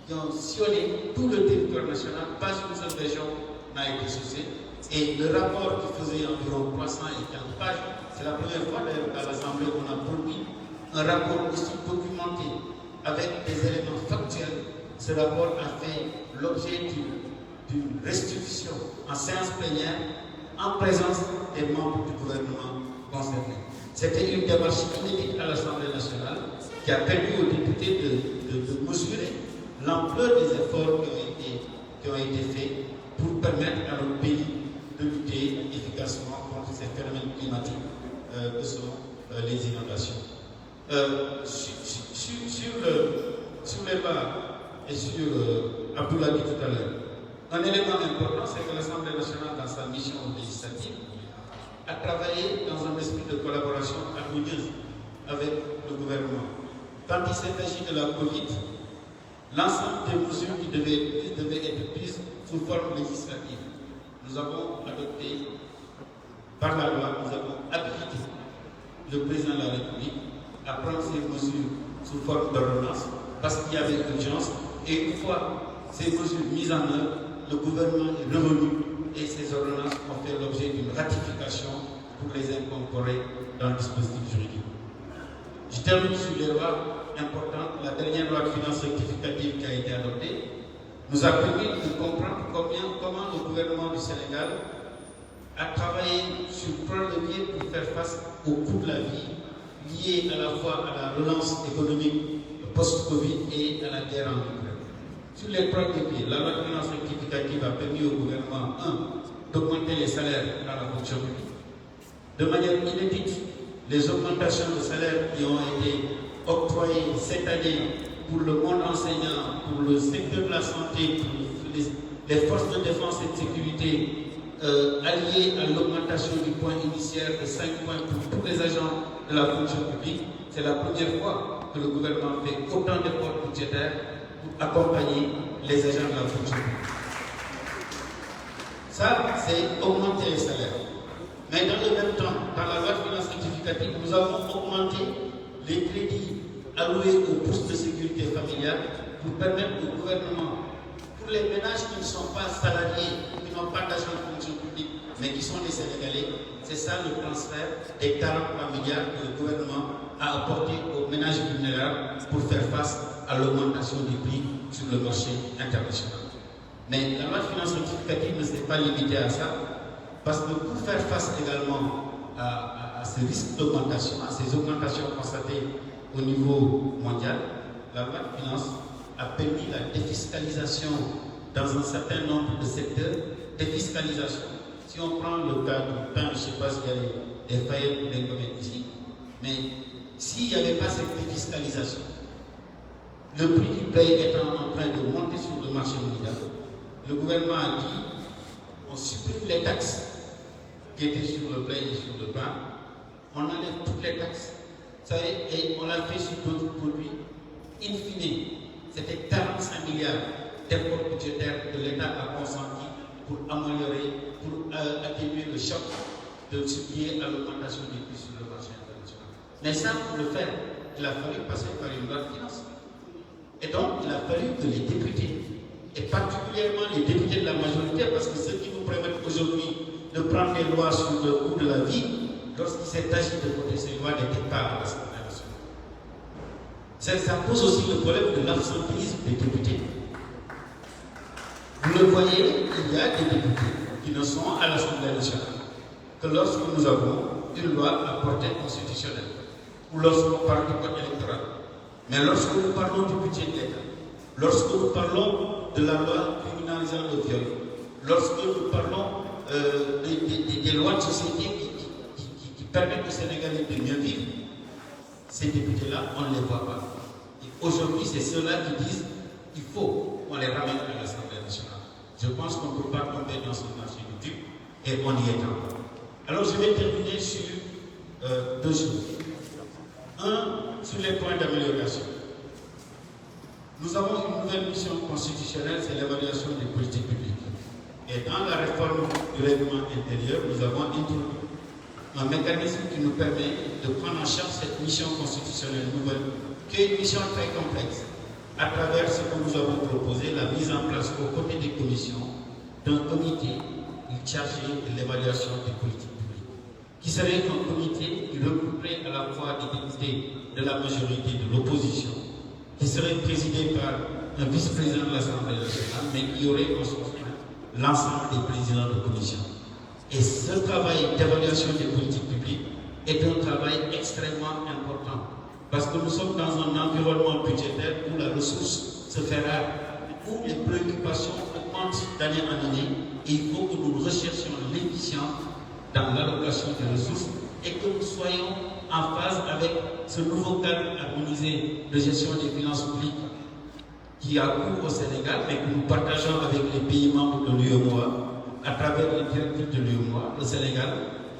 S1: qui ont sillonné tout le territoire national. Pas une seule région n'a été saucée. Et le rapport qui faisait environ 300 et quelques pages, c'est la première fois d'ailleurs à l'Assemblée qu'on a produit un rapport aussi documenté avec des éléments factuels. Ce rapport a fait l'objet d'une restitution en séance plénière en présence des membres du gouvernement concernés. C'était une démarche inédite à l'Assemblée nationale qui a permis aux députés de mesurer l'ampleur des efforts qui ont été faits pour permettre à notre pays de lutter efficacement contre ces phénomènes climatiques que sont les inondations. Sur les bas et sur Abdoulaye tout à l'heure, un élément important, c'est que l'Assemblée nationale, dans sa mission législative, a travaillé dans un esprit de collaboration harmonieuse avec le gouvernement. Quand il s'est agi de la Covid, l'ensemble des mesures qui devaient être prises sous forme législative, nous avons adopté, par la loi, nous avons habilité le président de la République à prendre ces mesures sous forme d'ordonnance parce qu'il y avait urgence. Et une fois ces mesures mises en œuvre, le gouvernement est revenu et ces ordonnances ont fait l'objet d'une ratification pour les incorporer dans le dispositif juridique. Je termine sur les lois importantes. La dernière loi de finances rectificative qui a été adoptée nous a permis de comprendre comment le gouvernement du Sénégal a travaillé sur plein de leviers pour faire face au coût de la vie lié à la fois à la relance économique post-Covid et à la guerre en Ukraine. Sur les trois leviers, la loi de finances rectificative a permis au gouvernement, d'augmenter les salaires à la fonction publique. De manière inédite, les augmentations de salaires qui ont été octroyées cette année pour le monde enseignant, pour le secteur de la santé, pour les forces de défense et de sécurité, alliées à l'augmentation du point initial de 5 points pour tous les agents de la fonction publique, c'est la première fois que le gouvernement fait autant d'efforts budgétaires pour accompagner les agents de la fonction publique. Ça, c'est augmenter les salaires. Mais dans le même temps, dans la loi de finances rectificative, nous avons augmenté les crédits alloués aux bourses de sécurité familiale pour permettre au gouvernement, pour les ménages qui ne sont pas salariés, qui n'ont pas d'agent de fonction publique, mais qui sont des Sénégalais, c'est ça le transfert des 43 milliards que le gouvernement a apporté aux ménages vulnérables pour faire face à l'augmentation des prix sur le marché international. Mais la loi de finances rectificative ne s'est pas limitée à ça, parce que pour faire face également à ces risques d'augmentation, à ces augmentations constatées au niveau mondial, la loi de finances a permis la défiscalisation dans un certain nombre de secteurs. Défiscalisation. Si on prend le cas du pain, je ne sais pas s'il y a des faillites ou des comètes ici, mais s'il n'y avait pas cette défiscalisation, le prix du blé étant en train de monter sur le marché mondial, le gouvernement a dit on supprime les taxes qui étaient sur le blé et sur le pain, on enlève toutes les taxes, et on l'a fait sur d'autres produits. In fine, c'était 45 milliards d'efforts budgétaires que l'État a consenti pour améliorer, pour atténuer le choc lié à l'augmentation des prix sur le marché international. Mais ça, pour le faire, il a fallu passer par une loi de finances. Et donc, il a fallu que les députés, et particulièrement les députés de la majorité, parce que ceux qui nous permettent aujourd'hui de prendre des lois sur le coût de la vie, lorsqu'il s'est agi de voter ces lois, n'étaient pas à l'Assemblée nationale. Ça pose aussi le problème de l'absentéisme des députés. Vous le voyez, il y a des députés qui ne sont à l'Assemblée nationale que lorsque nous avons une loi à portée constitutionnelle ou lorsqu'on parle du code électoral. Mais lorsque nous parlons du budget de l'État, lorsque nous parlons de la loi criminalisant le viol, lorsque nous parlons des lois de société qui permettent aux Sénégalais de mieux vivre, ces députés-là, on ne les voit pas. Et aujourd'hui, c'est ceux-là qui disent qu'il faut qu'on les ramène à l'Assemblée nationale. Je pense qu'on ne peut pas tomber dans ce marché du duc et on y est encore. Alors je vais terminer sur deux choses. Un, sur les points d'amélioration. Nous avons une nouvelle mission constitutionnelle, c'est l'évaluation des politiques publiques. Et dans la réforme du règlement intérieur, nous avons introduit un mécanisme qui nous permet de prendre en charge cette mission constitutionnelle nouvelle, qui est une mission très complexe, à travers ce que nous avons proposé, la mise en place aux côtés des commissions d'un comité chargé de l'évaluation des politiques publiques, qui serait un comité qui regrouperait à la fois des députés de la majorité de l'opposition, qui serait présidé par un vice-président de l'Assemblée nationale, mais qui aurait en son sein l'ensemble des présidents de commission. Et ce travail d'évaluation des politiques publiques est un travail extrêmement important. Parce que nous sommes dans un environnement budgétaire où la ressource se fait rare, où les préoccupations augmentent d'année en année. Et il faut que nous recherchions l'efficience dans l'allocation des ressources et que nous soyons en phase avec ce nouveau cadre harmonisé de gestion des finances publiques qui a cours au Sénégal, mais que nous partageons avec les pays membres de l'UEMOA. À travers les directives de l'UEMOA, le Sénégal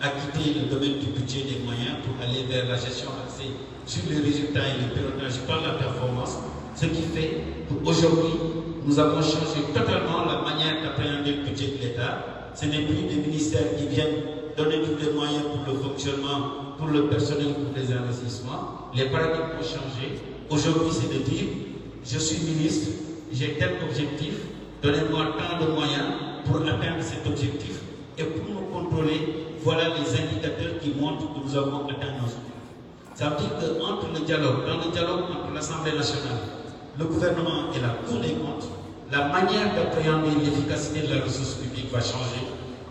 S1: a quitté le domaine du budget des moyens pour aller vers la gestion axée sur les résultats et le pilotage par la performance, ce qui fait qu'aujourd'hui, nous avons changé totalement la manière d'appréhender le budget de l'État. Ce n'est plus des ministères qui viennent donner tous les moyens pour le fonctionnement, pour le personnel, pour les investissements. Les paradigmes ont changé. Aujourd'hui, c'est de dire, je suis ministre, j'ai tel objectif, donnez-moi tant de moyens pour atteindre cet objectif. Et pour nous contrôler, voilà les indicateurs qui montrent que nous avons atteint nos objectifs. Ça veut dire qu'entre le dialogue, dans le dialogue entre l'Assemblée nationale, le gouvernement et la Cour des comptes, la manière d'appréhender l'efficacité de la ressource publique va changer.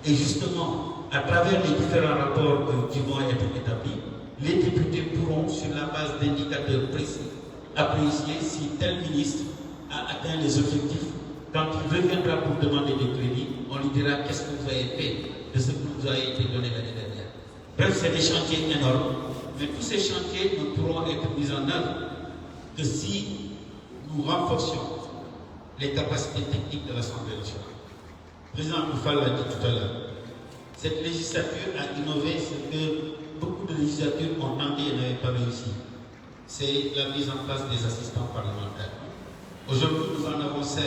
S1: Et justement, à travers les différents rapports qui vont être établis, les députés pourront, sur la base d'indicateurs précis, apprécier si tel ministre a atteint les objectifs. Quand il reviendra pour demander des crédits, on lui dira qu'est-ce que vous avez fait de ce qui vous a été donné l'année dernière. Bref, c'est des chantiers énormes, mais tous ces chantiers ne pourront être mis en œuvre que si nous renforcions les capacités techniques de l'Assemblée nationale. Le président Koufal l'a dit tout à l'heure. Cette législature a innové ce que beaucoup de législatures ont tenté et n'avaient pas réussi. C'est la mise en place des assistants parlementaires. Aujourd'hui, nous en avons 16.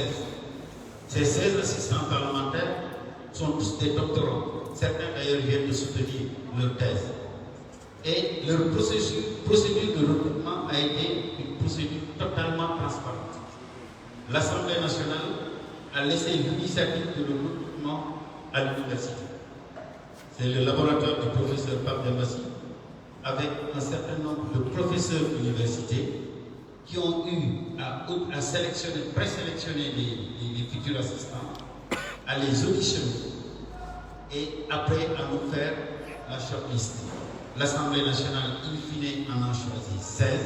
S1: Ces 16 assistants parlementaires sont tous des doctorants. Certains d'ailleurs viennent de soutenir leur thèse. Et leur procédure de recrutement a été une procédure totalement transparente. L'Assemblée nationale a laissé l'initiative de le recrutement à l'université. C'est le laboratoire du professeur Pape Dembassi, avec un certain nombre de professeurs d'université qui ont eu à sélectionner, présélectionner les futurs assistants, à les auditionner et après à nous faire la shortlist. L'Assemblée nationale, in fine, en a choisi 16.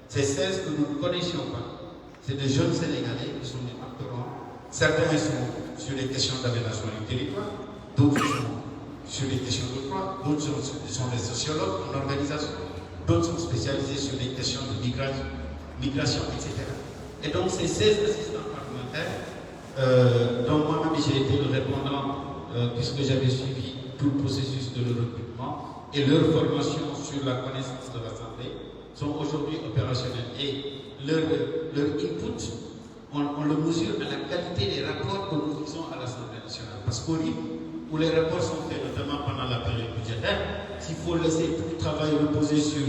S1: Ces 16 que nous ne connaissions pas, c'est des jeunes Sénégalais qui sont des doctorants. Certains sont sur les questions d'aménagement du territoire, d'autres sont sur les questions de droit, d'autres sont des sociologues en organisation, d'autres sont spécialisés sur les questions de migration, etc. Et donc ces 16 assistants parlementaires, dont moi-même j'ai été le répondant, puisque j'avais suivi tout le processus de leur recrutement, et leur formation sur la connaissance de l'Assemblée, sont aujourd'hui opérationnels. Et leur input, on le mesure à la qualité des rapports que nous faisons à l'Assemblée nationale. Parce qu'au rythme où les rapports sont faits, notamment pendant la période budgétaire, s'il faut laisser tout le travail reposer sur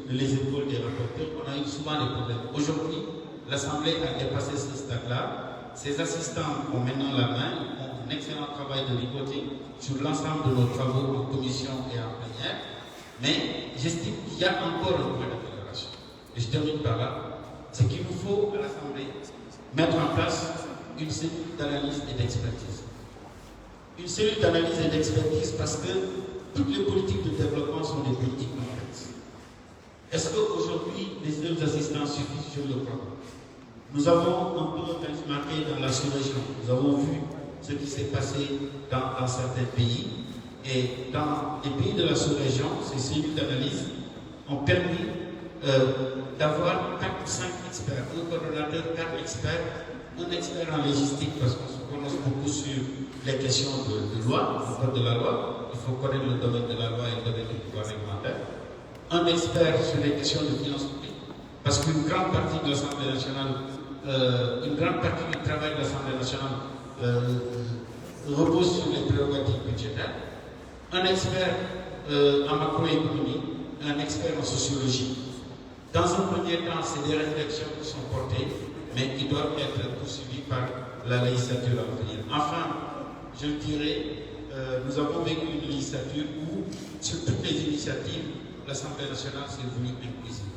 S1: les épaules des rapporteurs, on a eu souvent des problèmes. Aujourd'hui, l'Assemblée a dépassé ce stade-là. Ces assistants ont maintenant la main, ils font un excellent travail de reporting sur l'ensemble de nos travaux en commission et en plénière. Mais j'estime qu'il y a encore un point d'amélioration. Et je termine par là. C'est qu'il nous faut, à l'Assemblée, mettre en place une cellule d'analyse et d'expertise. Une cellule d'analyse et d'expertise parce que toutes les politiques de développement sont des politiques complexes. Est-ce qu'aujourd'hui, les seuls assistants suffisent? Je le crois. Nous avons un peu benchmarké dans la sous-région. Nous avons vu ce qui s'est passé dans certains pays. Et dans les pays de la sous-région, ces cellules d'analyse ont permis d'avoir 4 ou 5 experts, un coordonnateur, 4 experts, un expert en légistique parce qu'on se prononce beaucoup sur les questions de loi, le code de la loi, il faut connaître le domaine de la loi et le domaine du pouvoir réglementaire, un expert sur les questions de finances publiques, parce qu'une grande partie de l'Assemblée nationale, une grande partie du travail de l'Assemblée nationale repose sur les prérogatives budgétaires, un expert en macroéconomie, un expert en sociologie. Dans un premier temps, c'est des réflexions qui sont portées, mais qui doivent être poursuivies par la législature à venir. Enfin, je le dirais, nous avons vécu une législature où, sur toutes les initiatives, l'Assemblée nationale s'est voulue inclusive.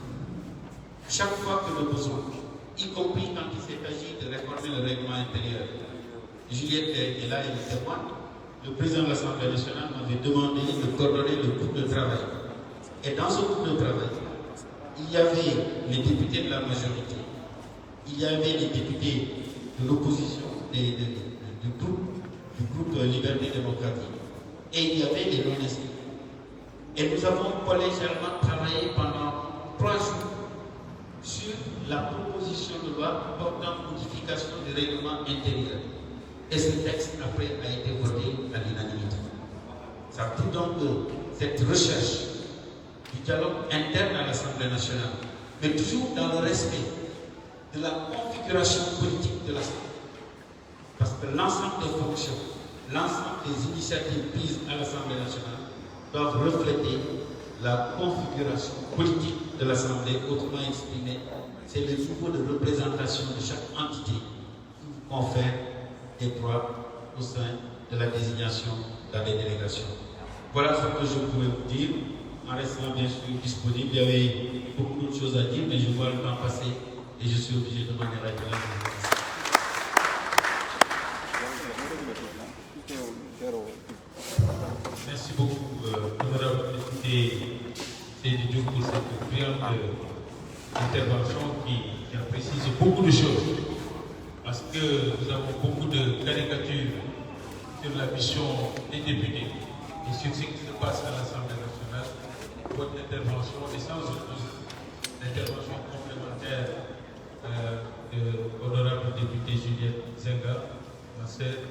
S1: Chaque fois que le besoin, y compris quand il s'est agi de réformer le règlement intérieur, Juliette est là, elle témoigne, le président de l'Assemblée nationale m'avait demandé de coordonner le groupe de travail. Et dans ce groupe de travail, il y avait les députés de la majorité, il y avait les députés de l'opposition, du groupe Liberté démocratique, et il y avait les non-inscrits. Et nous avons collégialement travaillé pendant 3 jours sur la proposition de loi portant modification du règlement intérieur. Et ce texte, après, a été voté à l'unanimité. Ça prouve donc que cette recherche du dialogue interne à l'Assemblée nationale, mais toujours dans le respect de la configuration politique de l'Assemblée. Parce que l'ensemble des fonctions, l'ensemble des initiatives prises à l'Assemblée nationale doivent refléter la configuration politique de l'Assemblée, autrement exprimé, c'est le niveau de représentation de chaque entité qui confère des droits au sein de la désignation dans les délégations. Voilà ce que je pouvais vous dire, en restant bien sûr disponible. Il y avait beaucoup d'autres choses à dire, mais je vois le temps passer et je suis obligé de m'en arrêter là.
S3: Merci beaucoup, honorable député Seydou Diouf, pour cette brillante intervention qui a précisé beaucoup de choses. Parce que nous avons beaucoup de caricatures sur la mission des députés et sur ce qui se passe à l'Assemblée nationale. Votre intervention est sans opposition. L'intervention complémentaire de l'honorable député Juliette Zenga, ma sœur.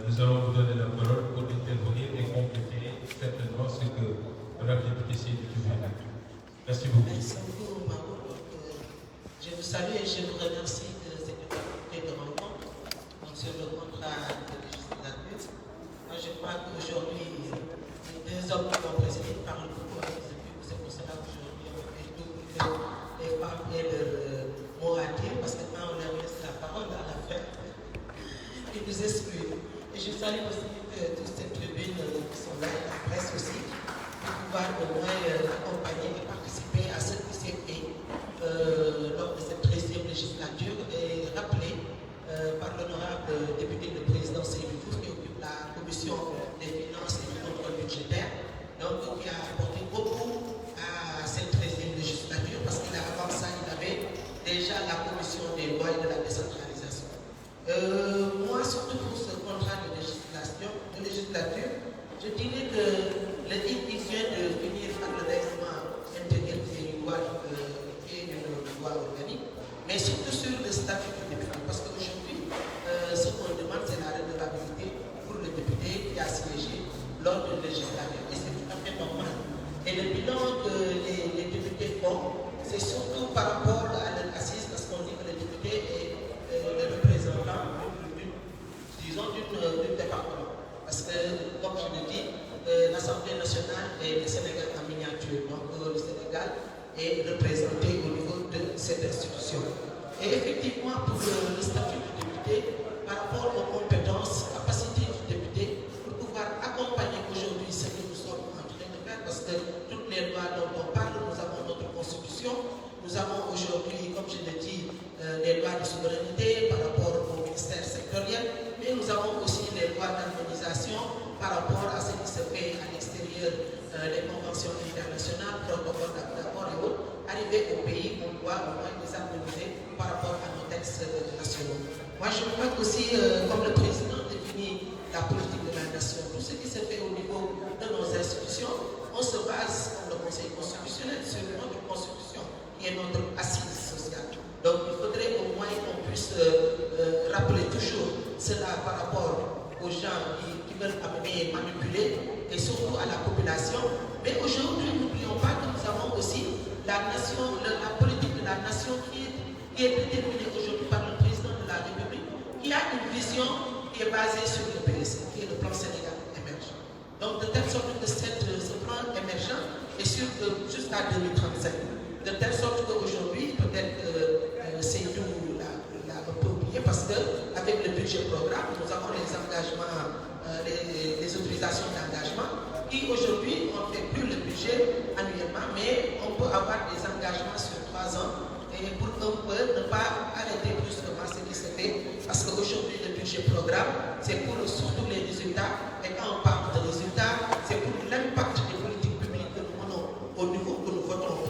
S3: Nous allons vous donner la parole pour intervenir et compléter certainement ce que l'honorable député Seydou Diouf a dit. Merci beaucoup.
S5: Merci beaucoup, Mahmoud. Je vous salue et je vous remercie de cette opportunité de rencontre sur le contrat de législature. Moi, je crois qu'aujourd'hui, les 2 hommes qui ont précédé parlent beaucoup avec ce public. C'est pour cela qu'aujourd'hui, on fait tout pour les femmes et le mot à dire, parce que quand on leur laisse la parole à la fin, ils nous excluent. Et je salue aussi toutes ces tribunes qui sont là, et la presse aussi, pour pouvoir au moins accompagner et participer à ce qui s'est fait lors de cette 13e législature et rappelé par l'honorable député le président Seydou Diouf qui occupe la commission des finances et du contrôle budgétaire, donc qui a apporté beaucoup à cette 13e législature parce qu'avant ça, il avait déjà la commission des lois et de la décentralisation. Moi, surtout pour ce contrat de législature, je dirais que le DIC vient de finir par le règlement intérieur qui est une loi organique, mais surtout sur le statut du député, parce qu'aujourd'hui, ce qu'on demande, c'est la redevabilité pour le député qui a siégé lors de législature, et c'est tout à fait normal. Et le bilan que les députés font, c'est surtout par rapport à l'assise, parce qu'on dit que le député est le représentant d'une département. Parce que, comme je le dis, l'Assemblée nationale est le Sénégal en miniature. Donc, le Sénégal est représenté au niveau de cette institution. Et effectivement, pour le statut du député, par rapport aux compétences, capacités du député, pour pouvoir accompagner aujourd'hui ce que nous sommes en train de faire, parce que toutes les lois dont on parle, nous avons notre constitution, nous avons aujourd'hui, comme je l'ai dit, les lois de souveraineté par rapport au ministère sectoriel, mais nous avons aussi les lois d'harmonisation par rapport à ce qui se fait à l'extérieur, les conventions internationales, protocoles d'accord et autres. Arriver au pays, on doit au moins les harmoniser par rapport à nos textes nationaux. Moi, je crois qu'aussi, comme le président définit la politique de la nation, tout ce qui se fait au niveau de nos institutions, on se base, comme le Conseil constitutionnel, sur notre constitution, qui est notre assise sociale. Donc, il faudrait au moins qu'on puisse rappeler toujours cela par rapport aux gens qui veulent amener et manipuler, et surtout à la population. Mais aujourd'hui, n'oublions pas que nous avons aussi la nation, la politique de la nation qui est déterminée aujourd'hui par le président de la République, qui a une vision qui est basée sur le PSE, qui est le plan Sénégal émergent. Donc, de telle sorte que ce plan émergent est sur jusqu'à 2035. De telle sorte qu'aujourd'hui, peut-être c'est tout là un peu oublié, parce qu'avec le budget programme, nous avons les engagements, les autorisations d'engagement, qui aujourd'hui, on ne fait plus le budget annuellement, mais on peut avoir des engagements sur 3 ans, et pour un peu ne pas arrêter brusquement ce qui se fait, parce qu'aujourd'hui, le budget programme, c'est pour surtout les résultats. Et quand on parle de résultats, c'est pour l'impact des politiques publiques que nous menons au niveau que nous votons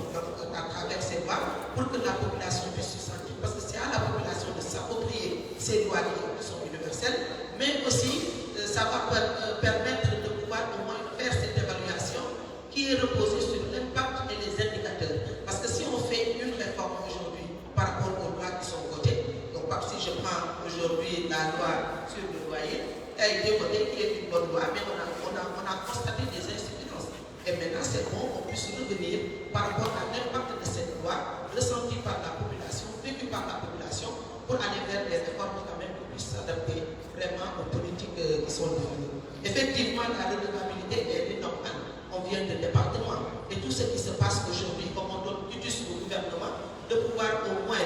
S5: à travers ces lois, pour que la population puisse se sentir. Parce que c'est à la population de s'approprier ces lois qui sont universelles, mais aussi ça va permettre de pouvoir au moins faire cette évaluation qui est reposée sur l'impact et les indicateurs. Parce que si on fait une réforme aujourd'hui par rapport aux lois qui sont votées, donc si je prends aujourd'hui la loi sur le loyer, elle a été votée, qui est une bonne loi, mais on a constaté des insuffisances. Et maintenant, c'est bon qu'on puisse revenir par rapport à l'impact de cette loi, ressenti par la population, vécu par la population, pour aller vers des réformes quand même qui puissent s'adapter vraiment aux politiques qui sont devenues. Effectivement, la redevabilité est normale. On vient de département. Et tout ce qui se passe aujourd'hui, comme on donne utus au gouvernement, de pouvoir au moins,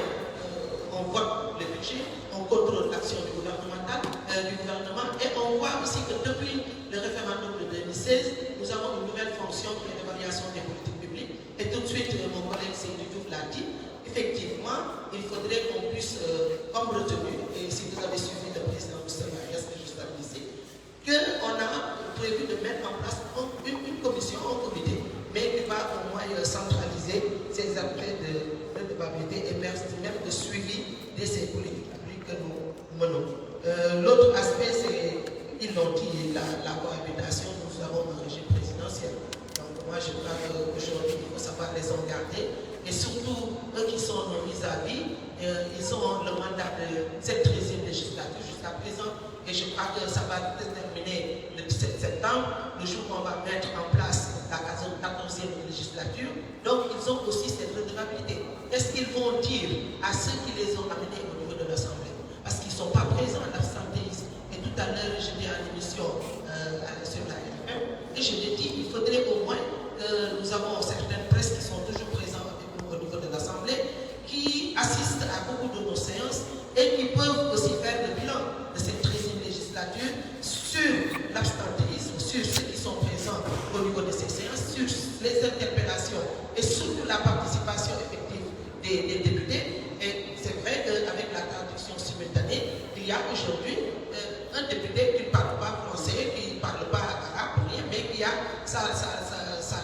S5: on vote le budget, on contrôle l'action du gouvernement, et on voit aussi que depuis le référendum de 2016, nous avons une nouvelle fonction qui est l'évaluation des politiques publiques. Et tout de suite, mon collègue Seydou Diouf l'a dit, effectivement, il faudrait qu'on puisse, comme retenu, et si vous avez suivi le président Moustapha Niasse que je stabilisé, qu'on a prévu de mettre en place une commission, un comité, mais qui va au moins centraliser ces aspects de redevabilité et même de suivi de ces politiques publiques que nous menons. L'autre aspect, c'est, ils l'ont dit, la cohabitation, nous avons un régime présidentiel. Donc moi, je crois qu'aujourd'hui, il faut savoir les regarder. Et surtout, eux qui sont non vis-à-vis, ils ont le mandat de cette 13e législature jusqu'à présent. Et je crois que ça va se terminer le 17 septembre, le jour où on va mettre en place la 14e législature. Donc, ils ont aussi cette redevabilité. Qu'est-ce qu'ils vont dire à ceux qui les ont amenés au niveau de l'Assemblée? Parce qu'ils ne sont pas présents à l'absentéisme. Et tout à l'heure, j'étais en émission sur la RFM, et je l'ai dit, il faudrait au moins que nous avons certaines presses qui sont toujours présentes avec nous au niveau de l'Assemblée, qui assistent à beaucoup de nos séances et qui peuvent aussi faire le bilan de cette 13e législature sur l'abstentéisme, sur ceux qui sont présents au niveau de ces séances, sur les interpellations et surtout la participation effective des députés. Et c'est vrai qu'avec la traduction simultanée, il y a aujourd'hui un député qui ne parle pas français, qui ne parle pas arabe, rien, mais qui a sa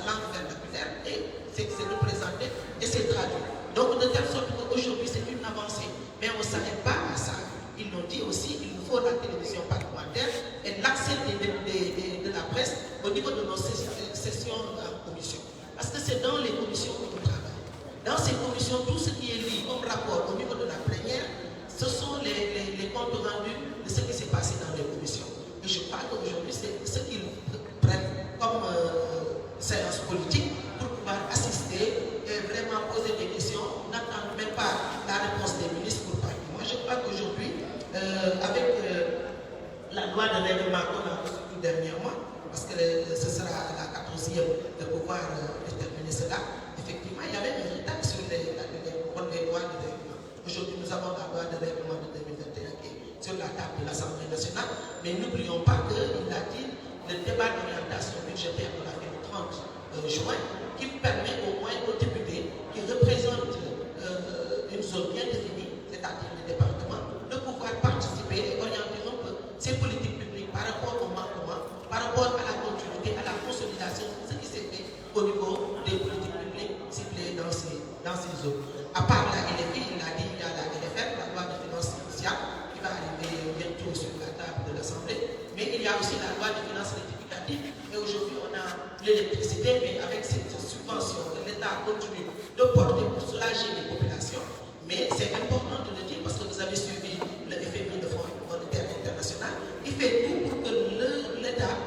S5: langue vernaculaire et c'est représenté et c'est traduit. Donc de telle sorte qu'aujourd'hui c'est une avancée, mais on ne s'arrête pas à ça. Ils l'ont dit aussi, il nous faut la télévision parlementaire et l'accès de la presse au niveau de nos sessions en commission. Parce que c'est dans les commissions que nous travaillons. Dans ces commissions, tout ce qui est lié comme rapport au niveau de la plénière, ce sont les comptes rendus de ce qui s'est passé dans les commissions. Et je crois qu'aujourd'hui, c'est ce qu'ils prennent comme séance politique pour pouvoir assister et vraiment poser des questions, n'attendent même pas la réponse des ministres pour parler. Moi, je crois qu'aujourd'hui, avec la loi de règlement qu'on a reçue tout dernièrement, parce que ce sera à la 14e de pouvoir déterminer cela, effectivement, il y avait un retard sur les lois de règlement. Aujourd'hui, nous avons la loi de règlement de 2021 qui est sur la table de l'Assemblée nationale, mais n'oublions pas qu'il a dit le débat d'orientation budgétaire de la 30 juin, qui permet au moins aux députés qui représentent une zone bien définie, c'est-à-dire le département, de pouvoir participer et orienter un peu ces politiques publiques par rapport au manquement, par rapport à la continuité, à la consolidation de ce qui s'est fait au niveau des politiques publiques ciblées dans ces zones. À part la LFI, il a dit, il y a la LFR, la loi de finances initiale, qui va arriver bientôt sur la table de l'Assemblée, mais il y a aussi la loi de finances rectificative, et aujourd'hui on a l'électricité, mais avec cette subvention que l'État continue de porter pour soulager les populations. Mais c'est important de le dire parce que vous avez suivi le FMI, le Fonds monétaire international, il fait tout pour que l'État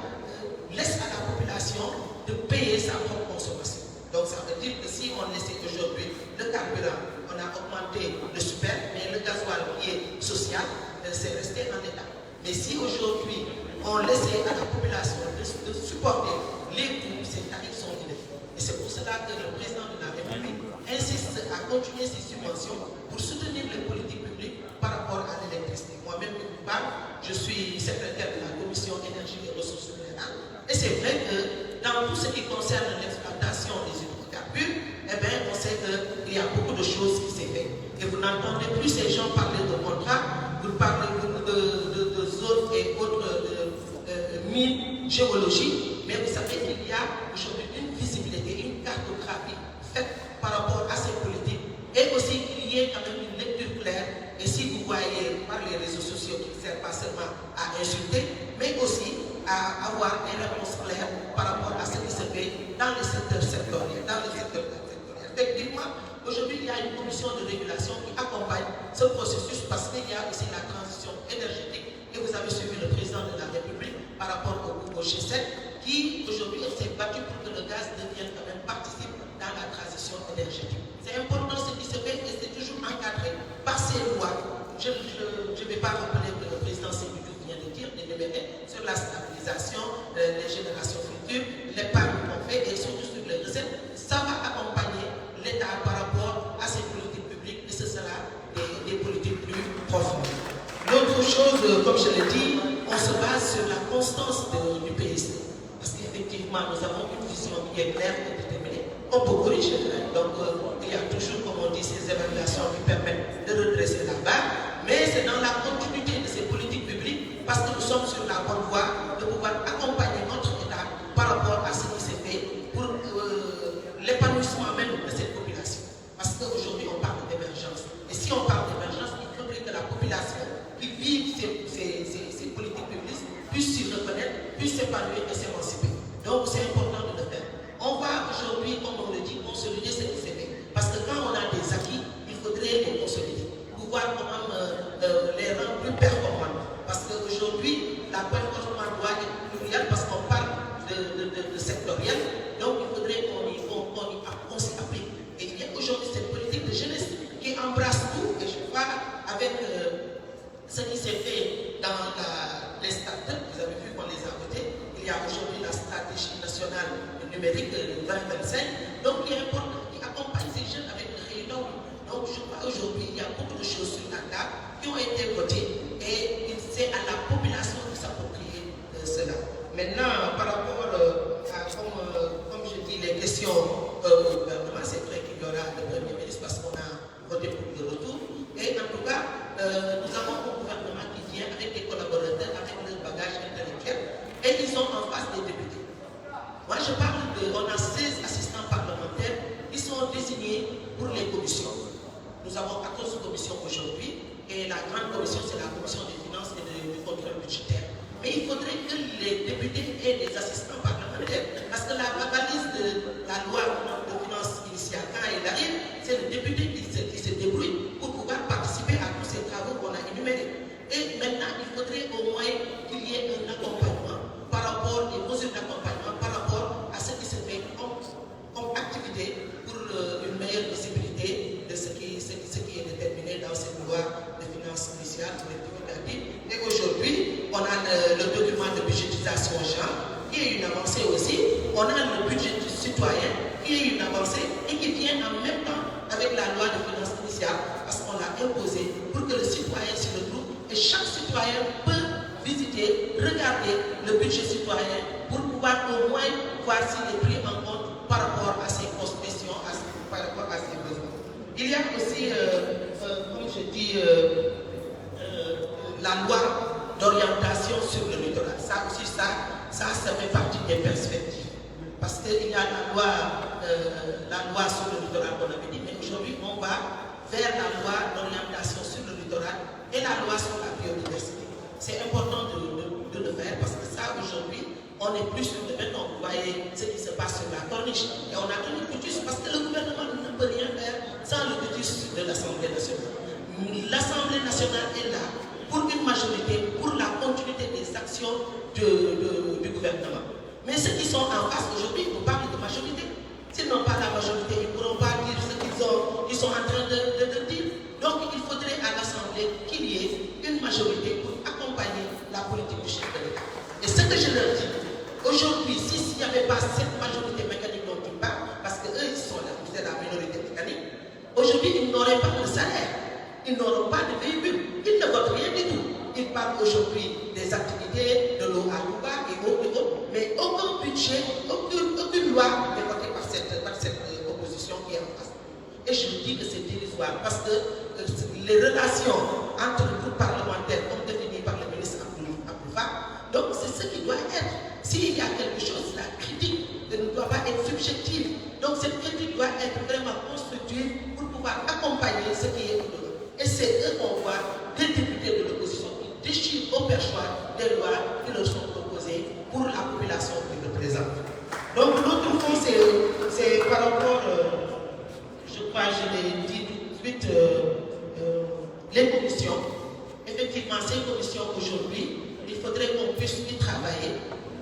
S5: laisse à la population de payer sa propre consommation. Donc ça veut dire que si on laissait aujourd'hui le carburant, on a augmenté le super, mais le gasoil qui est social, c'est resté en état. Mais si aujourd'hui on laissait à la population de supporter les coûts, ces tarifs sont élevés. Et c'est pour cela que le président de la République insiste à continuer ces subventions pour soutenir les politiques publiques par rapport à l'électricité. Moi-même, je suis secrétaire de la commission énergie et ressources minérales. Et c'est vrai que dans tout ce qui concerne l'exploitation des hydrocarbures, eh bien, on sait qu'il y a beaucoup de choses qui s'est fait. Et vous n'entendez plus ces gens parler de contrats, vous parlez de zones et autres mine géologie, mais vous savez qu'il y a aujourd'hui une visibilité, une cartographie faite par rapport à ces politiques, et aussi qu'il y ait quand même une lecture claire. Et si vous voyez par les réseaux sociaux qui ne servent pas seulement à insulter, mais aussi à avoir des réponses claires par rapport à ce qui se fait dans les secteurs sectoriels. Effectivement, aujourd'hui, il y a une commission de régulation qui accompagne ce processus parce qu'il y a aussi la transition énergétique. Et vous avez suivi le président de la République par rapport au G7 qui aujourd'hui s'est battu pour que le gaz devienne quand même participe dans la transition énergétique. C'est important ce qui se fait et c'est toujours encadré par ces lois. Je ne vais pas rappeler que le président Sékou vient de dire, des DBN, sur la stabilisation des générations futures, l'épargne qu'on fait et surtout sur les recettes. Ça va accompagner l'État par rapport à ces politiques publiques et ce sera des politiques plus profondes. L'autre chose, comme je l'ai dit, on se base sur la constance du PSC. Parce qu'effectivement, nous avons une vision qui est claire et déterminée. On peut corriger. Donc, il y a toujours, comme on dit, ces évaluations qui permettent de redresser la barre. Mais c'est dans la continuité de ces politiques publiques, parce que nous sommes sur la bonne voie de pouvoir accompagner notre État par rapport à ce qui s'est fait pour l'épanouissement même de cette population. Parce qu'aujourd'hui, on parle d'émergence. Et si on parle d'émergence, il faudrait que la population qui vit ces politiques publiques puisse s'y reconnaître, puisse s'épanouir et s'émanciper. Donc, c'est important de le faire. On va aujourd'hui, comme on le dit, consolider ce qui s'est fait. Parce que quand on a des acquis, il faudrait les consolider. Pouvoir quand même les rendre plus performants. Parce qu'aujourd'hui, la performance doit être plurielle parce qu'on parle de sectoriel. Donc, il faudrait qu'on s'y applique. Et il y a aujourd'hui cette politique de jeunesse qui embrasse tout. Et je crois, avec ce qui s'est fait dans les startups, vous avez vu qu'on les a votés. Il y a aujourd'hui la stratégie nationale numérique 2025. Donc, il est important qui accompagne ces jeunes avec le réunion. Donc, je crois aujourd'hui, il y a beaucoup de choses sur la table qui ont été votées et c'est à la population de s'approprier cela. Maintenant, par rapport à, comme je dis, les questions au gouvernement, c'est vrai qu'il y aura le Premier ministre parce qu'on a voté pour le retour. Et en tout cas, nous avons un gouvernement qui vient avec des collaborateurs, avec leur bagage intellectuel, et ils sont en face des députés. Moi, je parle on a 16 assistants parlementaires qui sont désignés pour les commissions. Nous avons 14 commissions aujourd'hui, et la grande commission, c'est la commission des finances et du contrôle budgétaire. Mais il faudrait que les députés aient des assistants parlementaires, parce que la valise de la loi de finances initiale, quand elle arrive, c'est le député qui se débrouille pour pouvoir participer à tous ces travaux qu'on a énumérés. Et maintenant, il faudrait au moins qu'il y ait un accompagnement par rapport, des mesures d'accompagnement par rapport à ce qui se fait comme activité pour une meilleure visibilité de ce qui est déterminé dans cette loi de finances initiale. Et aujourd'hui, on a le document de budgétisation genre, qui est une avancée aussi. On a le budget citoyen, qui est une avancée et qui vient en même temps avec la loi de finances initiale, parce qu'on l'a imposé pour que le citoyen s'y retrouve. Et chaque citoyen peut visiter, regarder le budget citoyen pour pouvoir au moins voir s'il est pris en compte par rapport à ses questions, par rapport à ses besoins. Il y a aussi, comme je dis, la loi d'orientation sur le littoral. Ça aussi, ça fait partie des perspectives. Parce qu'il y a la loi sur le littoral qu'on avait dit, mais aujourd'hui, on va vers la loi d'orientation sur le littoral et la loi sur la biodiversité. C'est important de le faire parce que ça, aujourd'hui, on est plus sur le béton. Vous voyez ce qui se passe sur la corniche. Et on a un cutus parce que le gouvernement ne peut rien faire sans le cutus de l'Assemblée nationale. L'Assemblée nationale est là pour une majorité, pour la continuité des actions du gouvernement. Mais ceux qui sont en face aujourd'hui, ils nous parlent de majorité. S'ils n'ont pas la majorité, ils ne pourront pas dire ce qu'ils sont en train de dire. Donc il faudrait à l'Assemblée qu'il y ait une majorité pour accompagner la politique du chef de l'État. Et ce que je leur dis, aujourd'hui, s'il n'y avait pas cette majorité mécanique dont ils parlent, parce qu'eux, c'est la minorité mécanique, aujourd'hui, ils n'auraient pas de salaire, ils n'auront pas de véhicule, ils ne votent rien du tout. Ils parlent aujourd'hui des activités de l'eau à Louba et autres, mais aucun budget, aucune loi n'est votée par cette opposition qui est en face. Et je dis que c'est dérisoire parce que les relations entre le groupe parlementaire, comme défini par le ministre Abdoufa, donc c'est ce qui doit être. je crois que je l'ai dit tout de suite, les commissions. Effectivement, ces commissions aujourd'hui, il faudrait qu'on puisse y travailler.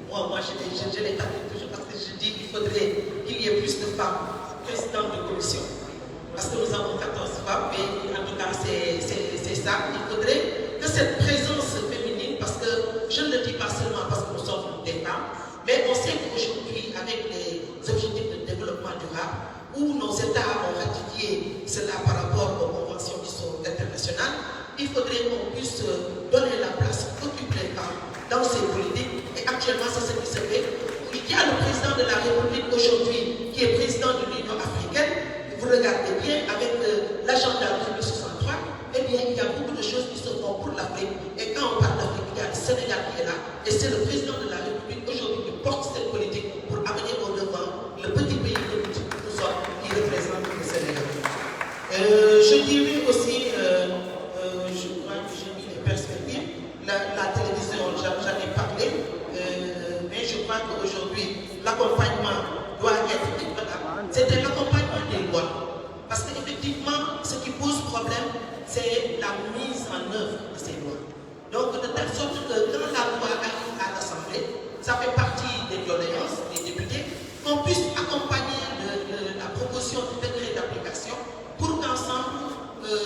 S5: Moi je les tape toujours parce que je dis qu'il faudrait qu'il y ait plus de femmes présidentes de commission. Parce que nous avons 14 femmes, mais en tout cas, c'est ça. Il faudrait que cette présence féminine, parce que je ne le dis pas seulement parce que nous sommes des femmes, mais on sait qu'aujourd'hui, avec les objectifs de développement durable, où nos États ont ratifié cela par rapport aux conventions qui sont internationales, il faudrait qu'on puisse donner la place qu'occupent les femmes dans ces politiques. Et actuellement, c'est ce qui se fait. Il y a le président de la République aujourd'hui qui est président de l'Union africaine. Vous regardez bien avec l'agenda 2063, eh bien, il y a beaucoup de choses qui se font pour l'Afrique. Et quand on parle d'Afrique, il y a le Sénégal qui est là. Et c'est le président de la République aujourd'hui qui porte cette politique pour amener au devant le petit pays que nous sommes qui représente le Sénégal. Je dirais aussi, je crois que j'ai mis les perspectives. La télévision, j'en ai parlé. Mais je crois qu'aujourd'hui, l'accompagnement doit être équitable. C'était l'accompagnement des lois. Parce qu'effectivement, ce qui pose problème, c'est la mise en œuvre de ces lois. Donc, de telle sorte que quand la loi arrive à l'Assemblée, ça fait partie des doléances des députés, qu'on puisse accompagner la proposition du décret d'application pour qu'ensemble,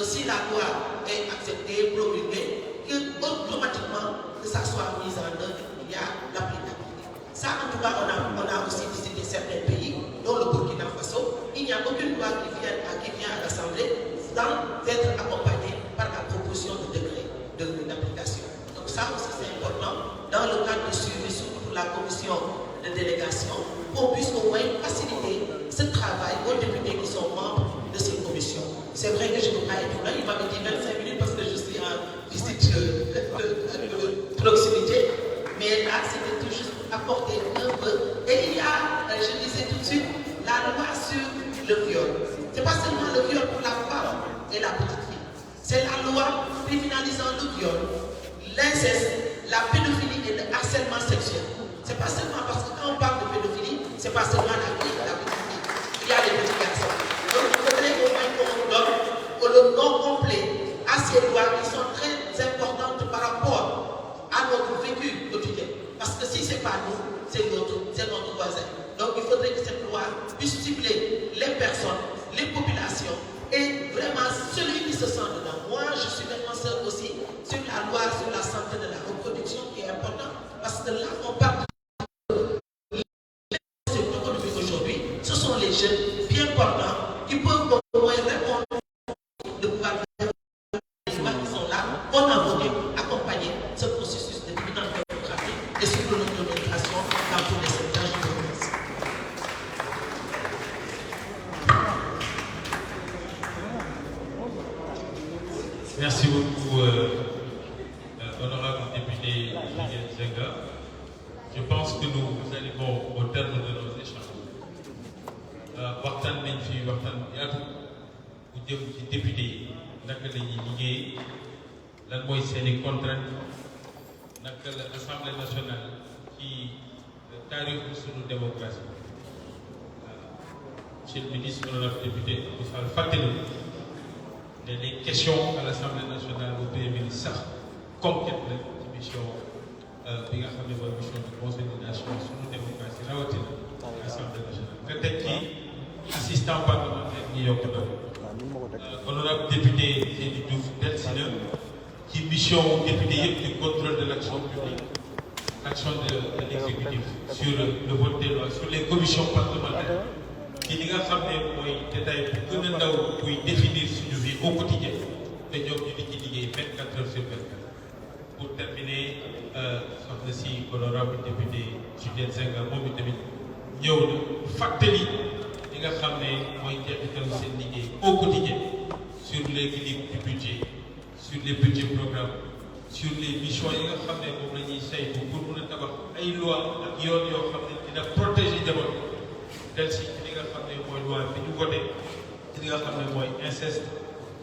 S5: si la loi est acceptée, promulguée, que automatiquement, que ça soit mis en œuvre, il y a l'applicabilité. Ça, en tout cas, on a aussi visité certains pays, dont le Burkina Faso. Il n'y a aucune loi qui vient à l'Assemblée sans être accompagnée par la proposition de décret d'application. Donc ça aussi, c'est important dans le cadre de suivi, surtout pour la commission de délégation, qu'on puisse au moins faciliter ce travail aux députés qui sont membres de ces commissions. C'est vrai que je ne peux pas être là, il m'avait dit 25 minutes parce que je suis en visite de proximité, mais là, c'était tout juste apporter un peu. Et il y a, je disais tout de suite, la loi sur le viol. Ce n'est pas seulement le viol pour la femme et la petite fille. C'est la loi criminalisant le viol, l'inceste, la pédophilie et le harcèlement sexuel. Ce n'est pas seulement parce que quand on parle de pédophilie, ce n'est pas seulement la petite fille. Il y a les petits garçons. Donc il faudrait au moins qu'on donne le nom complet à ces lois qui sont très importantes par rapport à notre vécu quotidien. Parce que si ce n'est pas nous, c'est notre voisin. Donc il faudrait que cette loi puisse cibler les personnes, les populations et vraiment celui qui se sent dedans. Moi, je suis défenseur aussi sur la loi sur la santé de la reproduction qui est important parce que là, on parle de l'économie aujourd'hui. Ce sont les jeunes bien portants qui peuvent au moins répondre de pouvoir faire les lois qui sont là. On a voté accompagner ce processus de démocratie et sur l'autonomisation dans tous les secteurs.
S3: Merci beaucoup, honorable député Julien Zenga. Je pense que nous arrivons au terme de nos échanges. waxtaan nañ fi waxtaan bu yaatu bu jëm ci député yi naka la ñuy liggéey lan mooy seeni contrainte naka la Assemblée nationale ci taarixu sunu démocratie. Monsieur le ministre, honorable député Moussa fàttali les questions à l'Assemblée nationale au Premier ministre sax complète la ci mission bi nga xam ne mooy mission de consolidation sunu démocratie rawatina Assemblée nationale nga teg ci assistant parlementaire ñi yokk na honorable député Seydou Diouf delsi na ci mission député yëpp du contrôle de l'action publique l'action de l'exécutif sur le vote des lois sur les commissions parlementaires ci li nga xam ne mooy détail bu gën a ndaw buy définir suñu vie au quotidien te ñoom ñu di ci liggéey 24 heures sur 24. Pour terminer soxna si honorable député Julien Zenga moom itamit ñëw na fàttali li nga xam ne mooy jeexitalu seen liggéey au quotidien sur l'équilibre du budget sur les budgets programmes sur les missions yi nga xam ne moom la ñuy saytu pour mun a tabax ay loi ak yoon yoo xam ne dina protéger njaboot del si li nga xam ne mooy loi bi ñu voté ci li nga xam ne mooy inceste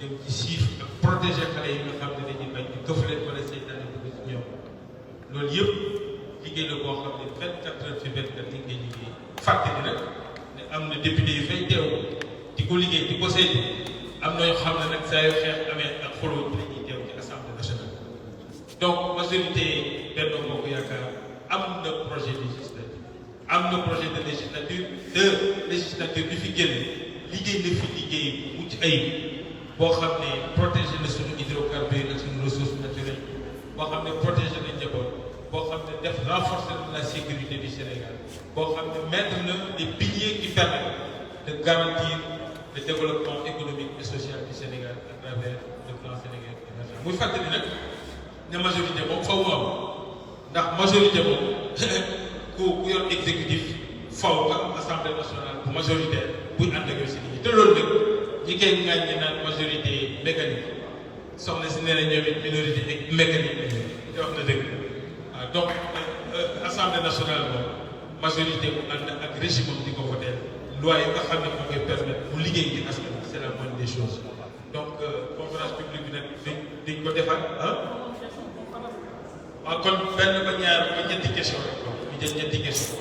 S3: jëm ci siif ak protéger xale yi nga xam ne dañuy bañ di këf leen wala seytaane dugg ci ñoom loolu yëpp liggéey la boo xam ne 24 heures sur 24 li ngay liggéey fàttali nag ne am na député yu fay teew di ko ko liggéey di ko saytu am na yoo xam ne nag saa yoo xeex amee ak xoloo bi dañuy teew ci assemblée nationale. donc majorité Benno Bokk Yaakaar am na projet législatif am na projet de législature bi fi génn liggéey na fi liggéey bu mucc ayib boo xam ne protéger na suñu hydrocarbures ak suñu ressources naturelles boo xam ne protéger na njaboot boo xam ne def renforcer la sécurité du Sénégal boo xam ne mettre na des piliers qui permettent de garantir le développement économique et social du Sénégal à travers le plan Sénégal émergent. muy fàttali nag ne majorité moom faw mu am ndax majorité moom ku yor exécutif faw nga am assemblée nationale bu majoritaire buy ànd ak yow si nit ñi te loolu nag ñi koy ŋaañ ñi naan majorité mécanique soxna si nee na ñoom it minorité mécanique la ñu te wax na dëgg waaw donc assemblée nationale moom majorité bu ànd ak régime di ko voter loi yi nga xam ne moo koy permettre mu liggéey ci askan bi c'est la moindre des choses donc conférence publique bi nag dañ ko defar waaw kon benn ba ñaar ba ñetti question rek ñu jël ñetti question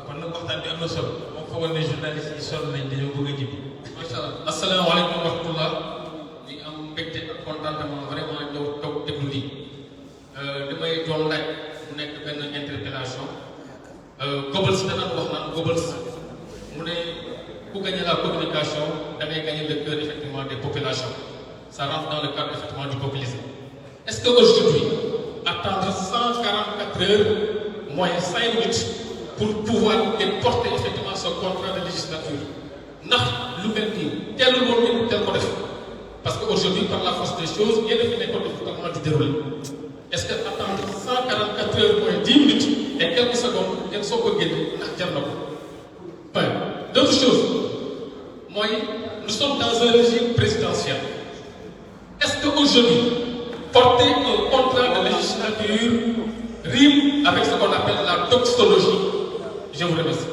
S3: kon nag waxtaan bi am na solo moom xamal ne journaliste yi sonn nañ dañoo bëgg a jib
S6: macha allah asalaamaaleykum wa rahmatullah di am mbégte ak contentement vraiment ñëw toog déglu lii li may doon laaj mu nekk benn interpellation Goebbels dana wax naan Goebbels mu ne ku gagner la communication da ngay gagner le cœur effectivement des populations ça rentre dans le cadre effectivement du populisme est-ce que aujourd'hui attendre 144 heures moins 5 minutes pour pouvoir porter effectivement ce contrat de législature ndax lu mel nii teelul woon ngeen teel ko def parce que aujourd'hui par la force des choses yéen a fi nekkoon def totalement di dérouler est-ce que attendre 144 heures moins 10 minutes et quelques secondes ngeen soo ko génne ndax jar na ko enfin d'autres choses mooy nous sommes dans un régime présidentiel est-ce que aujourd'hui porter un contrat de législature rime avec ce qu'on appelle la doxologie. Je vous remercie.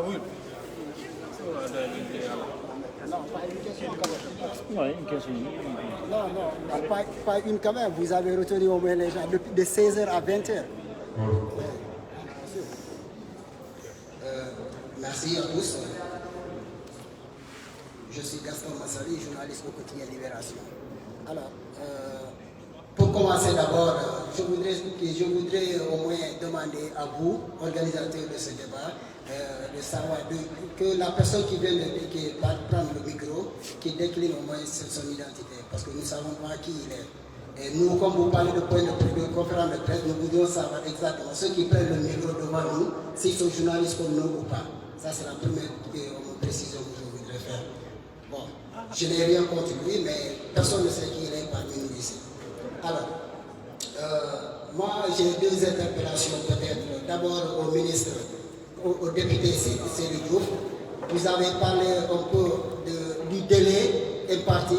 S2: Oui. Non, pas une question quand même.
S7: Oui, une question.
S2: Non, pas une quand même. Vous avez retenu au moins les gens depuis de 16h à 20h.
S8: Merci à tous. Je suis Gaston Massali, journaliste au quotidien Libération. Alors, pour commencer d'abord, je voudrais au moins demander à vous, organisateurs de ce débat, de savoir que la personne qui vient qui prendre le micro, qui décline au moins son identité, parce que nous ne savons pas qui il est. Et nous, comme vous parlez de point de conférence de presse, nous voudrions savoir exactement ceux qui prennent le micro devant nous, s'ils sont journalistes comme nous ou pas. Ça, c'est la première précision que je voudrais faire. Bon, je n'ai rien contre lui, mais personne ne sait qui il est parmi nous ici. Alors, moi, j'ai deux interpellations peut-être. D'abord au ministre, au député Seydou Diouf. Vous avez parlé un peu du délai imparti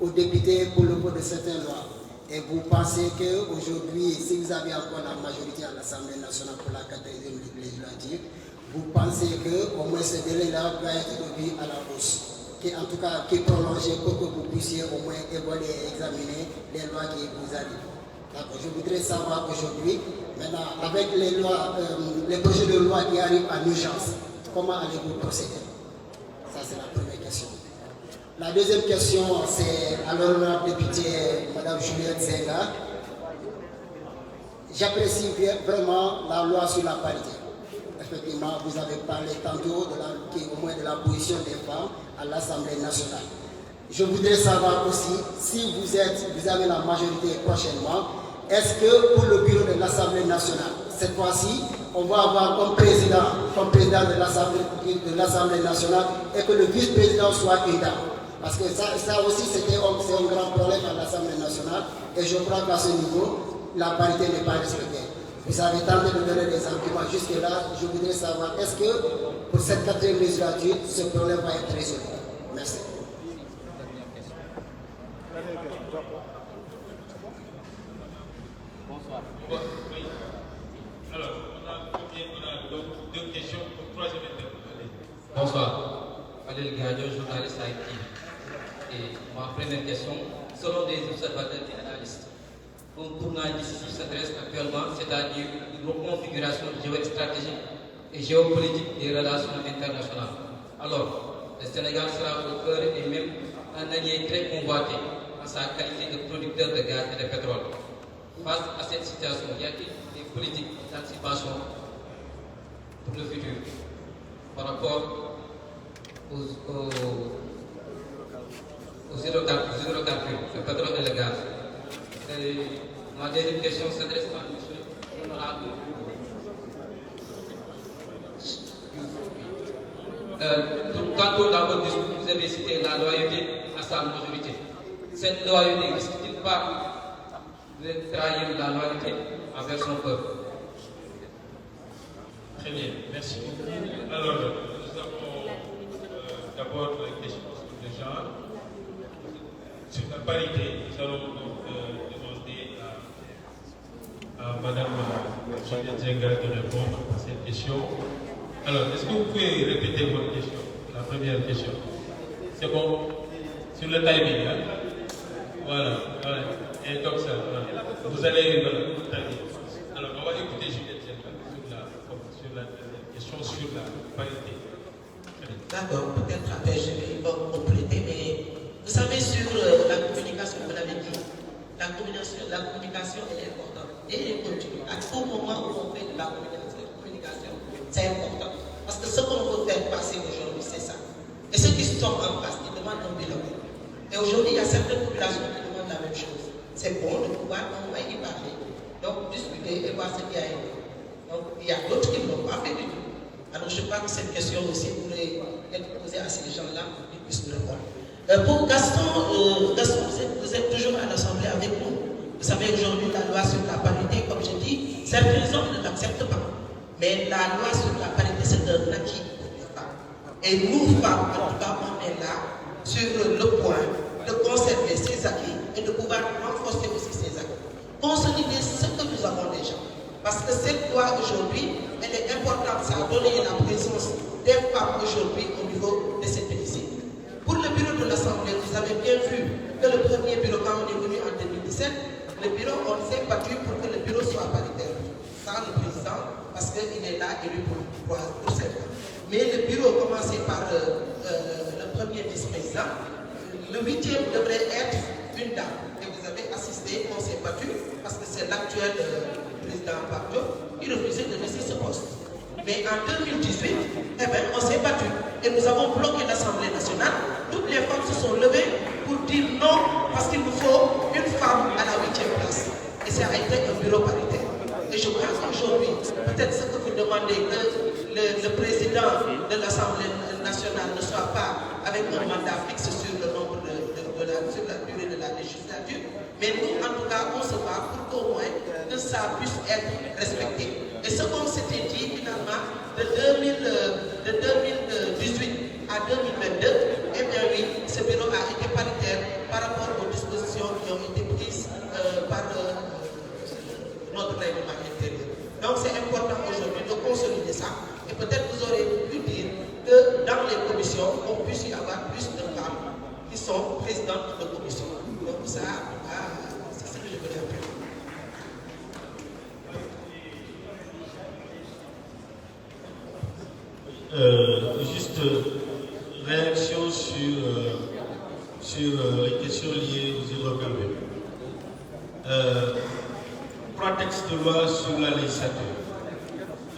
S8: aux députés pour le vote de certaines lois. Et vous pensez qu'aujourd'hui, si vous avez encore la majorité à l'Assemblée nationale pour la 4e législature, vous pensez qu'au moins ce délai-là doit être revu à la hausse, en tout cas qui est prolongé pour que vous puissiez au moins évaluer et examiner les lois qui vous arrivent. D'accord. Je voudrais savoir aujourd'hui, maintenant, avec les lois, les projets de loi qui arrivent en urgence, comment allez-vous procéder? Ça, c'est la première question. La deuxième question, c'est à l'honorable députée Mme Juliette Zenga. J'apprécie vraiment la loi sur la parité. Effectivement, vous avez parlé tantôt au moins de la position des femmes à l'Assemblée nationale. Je voudrais savoir aussi, si vous avez la majorité prochainement, est-ce que pour le bureau de l'Assemblée nationale, cette fois-ci, on va avoir comme président de l'Assemblée nationale et que le vice-président soit une dame? Parce que ça aussi, c'est un grand problème à l'Assemblée nationale et je crois qu'à ce niveau, la parité n'est pas respectée. Vous avez tenté de donner des arguments jusque-là. Je voudrais savoir, est-ce que pour cette 4e législature, ce problème va être résolu? Merci.
S3: Bonsoir. Oui. Alors, on a deux questions pour troisième intervention.
S9: Bonsoir. Adel Gadio, journaliste à Et ma première question, selon des observateurs et analystes, un tournage décisif s'adresse actuellement, c'est-à-dire une reconfiguration géostratégique et géopolitique des relations internationales. Alors, le Sénégal sera au cœur et même un allié très convoité en sa qualité de producteur de gaz et de pétrole. Face à cette situation, y a-t-il des politiques d'anticipation pour le futur par rapport aux hydrocarbures, le pétrole et le gaz? Et ma deuxième question s'adresse à M. l'honorable. Tantôt dans votre discours, vous avez cité la loyauté à sa majorité. Cette loyauté risque-t-il pas de trahir la loyauté envers son peuple?
S3: Très bien, merci. Alors, nous avons d'abord la question sur le genre. Sur la parité, nous allons demander à Madame Sonia Djenga de répondre à cette question. Alors, est-ce que vous pouvez répéter votre question? La première question. C'est bon? Sur le timing, hein? Voilà. Et donc ça, voilà. Vous allez timing. Alors, on va écouter Juliette Djenga sur la question sur la parité.
S5: D'accord, peut-être après je vais compléter, mais vous savez, sur la communication, vous l'avez dit, la communication elle est importante et elle continue. À tout moment où on fait de la communication, c'est important. Parce que ce qu'on veut faire passer aujourd'hui, c'est ça. Et ceux qui sont en place, ils demandent un bilan. Et aujourd'hui, il y a certaines populations qui demandent la même chose. C'est bon de pouvoir, on va y parler. Donc, discuter et voir ce qu'il y a eu. Donc, il y a d'autres qui ne l'ont pas fait du tout. Alors, je crois que cette question aussi pourrait être posée à ces gens-là pour qu'ils puissent nous répondre. Pour Gaston, vous êtes toujours à l'Assemblée avec nous. Vous savez, aujourd'hui, la loi sur la parité, comme je dis, certains hommes ne l'acceptent pas. Mais la loi sur la parité, c'est un acquis pour les femmes. Et nous, femmes, en tout cas, on est là sur le point de conserver ces acquis et de pouvoir renforcer aussi ces acquis. Consolider ce que nous avons déjà. Parce que cette loi aujourd'hui, elle est importante. Ça a donné la présence des femmes aujourd'hui au niveau de cet hémicycle. Pour le bureau de l'Assemblée, vous avez bien vu que le premier bureau, quand on est venu en 2017, le bureau, on s'est battu pour que le bureau soit paritaire. Sans le président, parce qu'il est là élu pour 7 ans. Mais le bureau, commencé par le premier vice-président, le 8e devrait être une dame. Et vous avez assisté, on s'est battu, parce que c'est l'actuel président Pacto qui refusait de laisser ce poste. Mais en 2018, on s'est battu. Et nous avons bloqué l'Assemblée nationale. Toutes les femmes se sont levées pour dire non, parce qu'il nous faut une femme à la 8e place. Et ça a été un bureau paritaire. Et je pense qu'aujourd'hui, peut-être ce que vous demandez, que le président de l'Assemblée nationale ne soit pas avec un mandat fixe sur le nombre sur la durée de la législature, mais nous, en tout cas, on se bat pour qu'au moins que ça puisse être respecté. Et ce qu'on s'était dit finalement de 2018 à 2022, eh bien oui, ce bureau a été paritaire par rapport aux dispositions qui ont été prises par notre règlement intérieur. Donc c'est important aujourd'hui de consolider ça. Et peut-être vous aurez pu dire que dans les commissions, on puisse y avoir plus de femmes qui sont présidentes de commission. Donc ça, c'est ce que je voulais appeler.
S1: Juste réaction sur les questions liées aux hydrocarbures. 3 textes de loi sur la législature.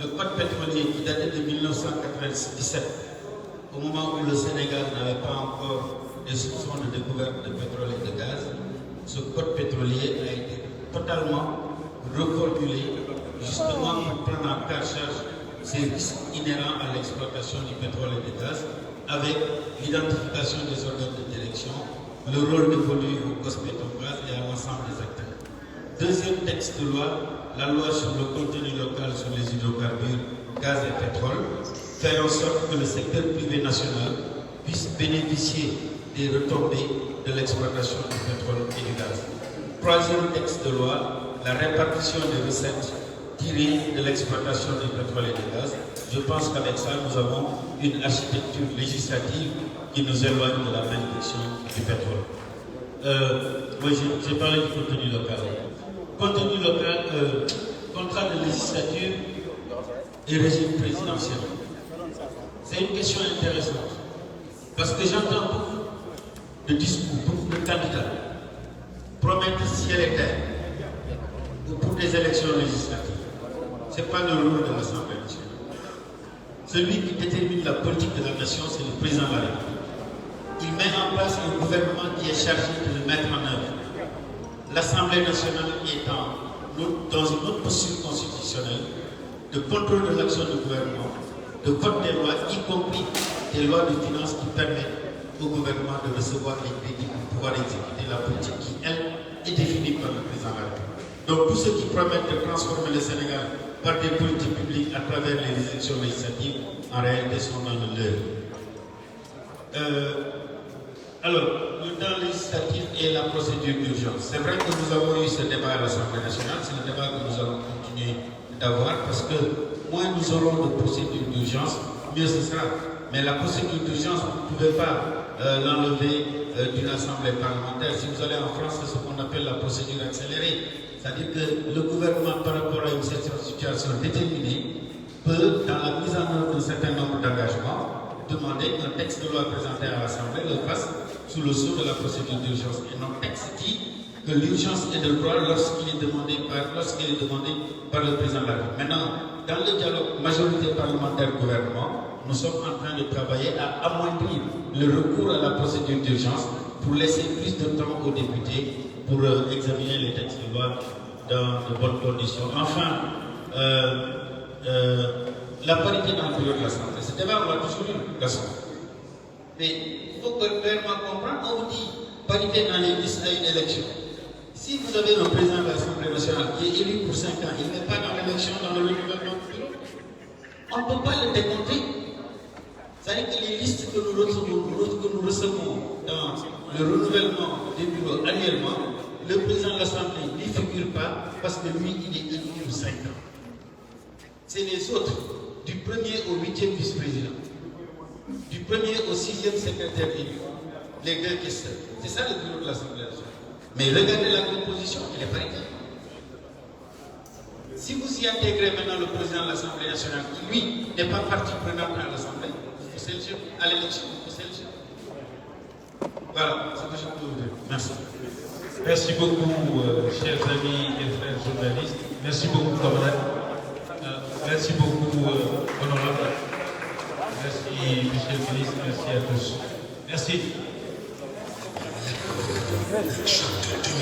S1: Le code pétrolier qui datait de 1997, au moment où le Sénégal n'avait pas encore des soupçons de découverte de pétrole et de gaz, ce code pétrolier a été totalement reformulé justement pour prendre en charge ces risques inhérents à l'exploitation du pétrole et du gaz, avec l'identification des organes de direction, le rôle dévolu au Cosmétogaz et à l'ensemble des acteurs. Deuxième texte de loi, la loi sur le contenu local sur les hydrocarbures, gaz et pétrole, faire en sorte que le secteur privé national puisse bénéficier des retombées de l'exploitation du pétrole et du gaz. Troisième texte de loi, la répartition des recettes tirées de l'exploitation du pétrole et du gaz. Je pense qu'avec ça, nous avons une architecture législative qui nous éloigne de la malédiction du pétrole. Moi, j'ai parlé du contenu local. contenu local, contrat de législature et régime présidentiel. C'est une question intéressante. Parce que j'entends beaucoup de discours, beaucoup de candidats promettre ciel et terre pour des élections législatives. Ce n'est pas le rôle de l'Assemblée nationale. Celui qui détermine la politique de la nation, c'est le président de la République. Il met en place un gouvernement qui est chargé de le mettre en œuvre. L'Assemblée nationale est dans une autre posture constitutionnelle de contrôle de l'action du gouvernement, de vote des lois, y compris des lois de finances qui permettent au gouvernement de recevoir les crédits pour pouvoir exécuter la politique qui, elle, est définie par le président de la République. Donc tous ceux qui promettent de transformer le Sénégal par des politiques publiques à travers les élections législatives, en réalité sont dans le leurre. Alors, le temps législatif et la procédure d'urgence. C'est vrai que nous avons eu ce débat à l'Assemblée nationale, c'est le débat que nous allons continuer d'avoir parce que moins nous aurons de procédure d'urgence, mieux ce sera. Mais la procédure d'urgence, vous ne pouvez pas l'enlever d'une assemblée parlementaire. Si vous allez en France, c'est ce qu'on appelle la procédure accélérée. C'est-à-dire que le gouvernement, par rapport à une certaine situation déterminée, peut, dans la mise en œuvre d'un certain nombre d'engagements, demander qu'un texte de loi présenté à l'Assemblée le fasse sous le sceau de la procédure d'urgence. Et notre texte dit que l'urgence est de droit lorsqu'il est demandé par le président de la République. Maintenant, dans le dialogue majorité parlementaire-gouvernement, nous sommes en train de travailler à amoindrir le recours à la procédure d'urgence pour laisser plus de temps aux députés pour examiner les textes de loi dans de bonnes conditions. Enfin, la parité dans le bureau de l'Assemblée. Ce débat, on l'a toujours eu, mais il faut clairement comprendre, on vous dit parité dans les listes à une élection. Si vous avez un président de l'Assemblée nationale qui est élu pour 5 ans, il n'est pas dans l'élection, dans le renouvellement du bureau, on ne peut pas le décompter. C'est-à-dire que les listes que nous recevons dans le renouvellement des bureaux annuellement, le président de l'Assemblée n'y figure pas parce que lui, il est élu pour 5 ans. C'est les autres, du 1er au 8e vice-président, du 1er au 6e secrétaire élu, les deux questions. C'est ça le bureau de l'Assemblée nationale. Mais regardez la composition, elle est paritaire. Si vous y intégrez maintenant le président de l'Assemblée nationale, qui lui n'est pas partie prenante à l'Assemblée, à l'élection, il faut sélectionner. Voilà, c'est ce que je peux vous dire. Merci.
S3: Merci beaucoup, chers amis et frères journalistes. Merci beaucoup, camarades. Merci beaucoup, honorable. Merci, monsieur le ministre. Merci à tous. Merci.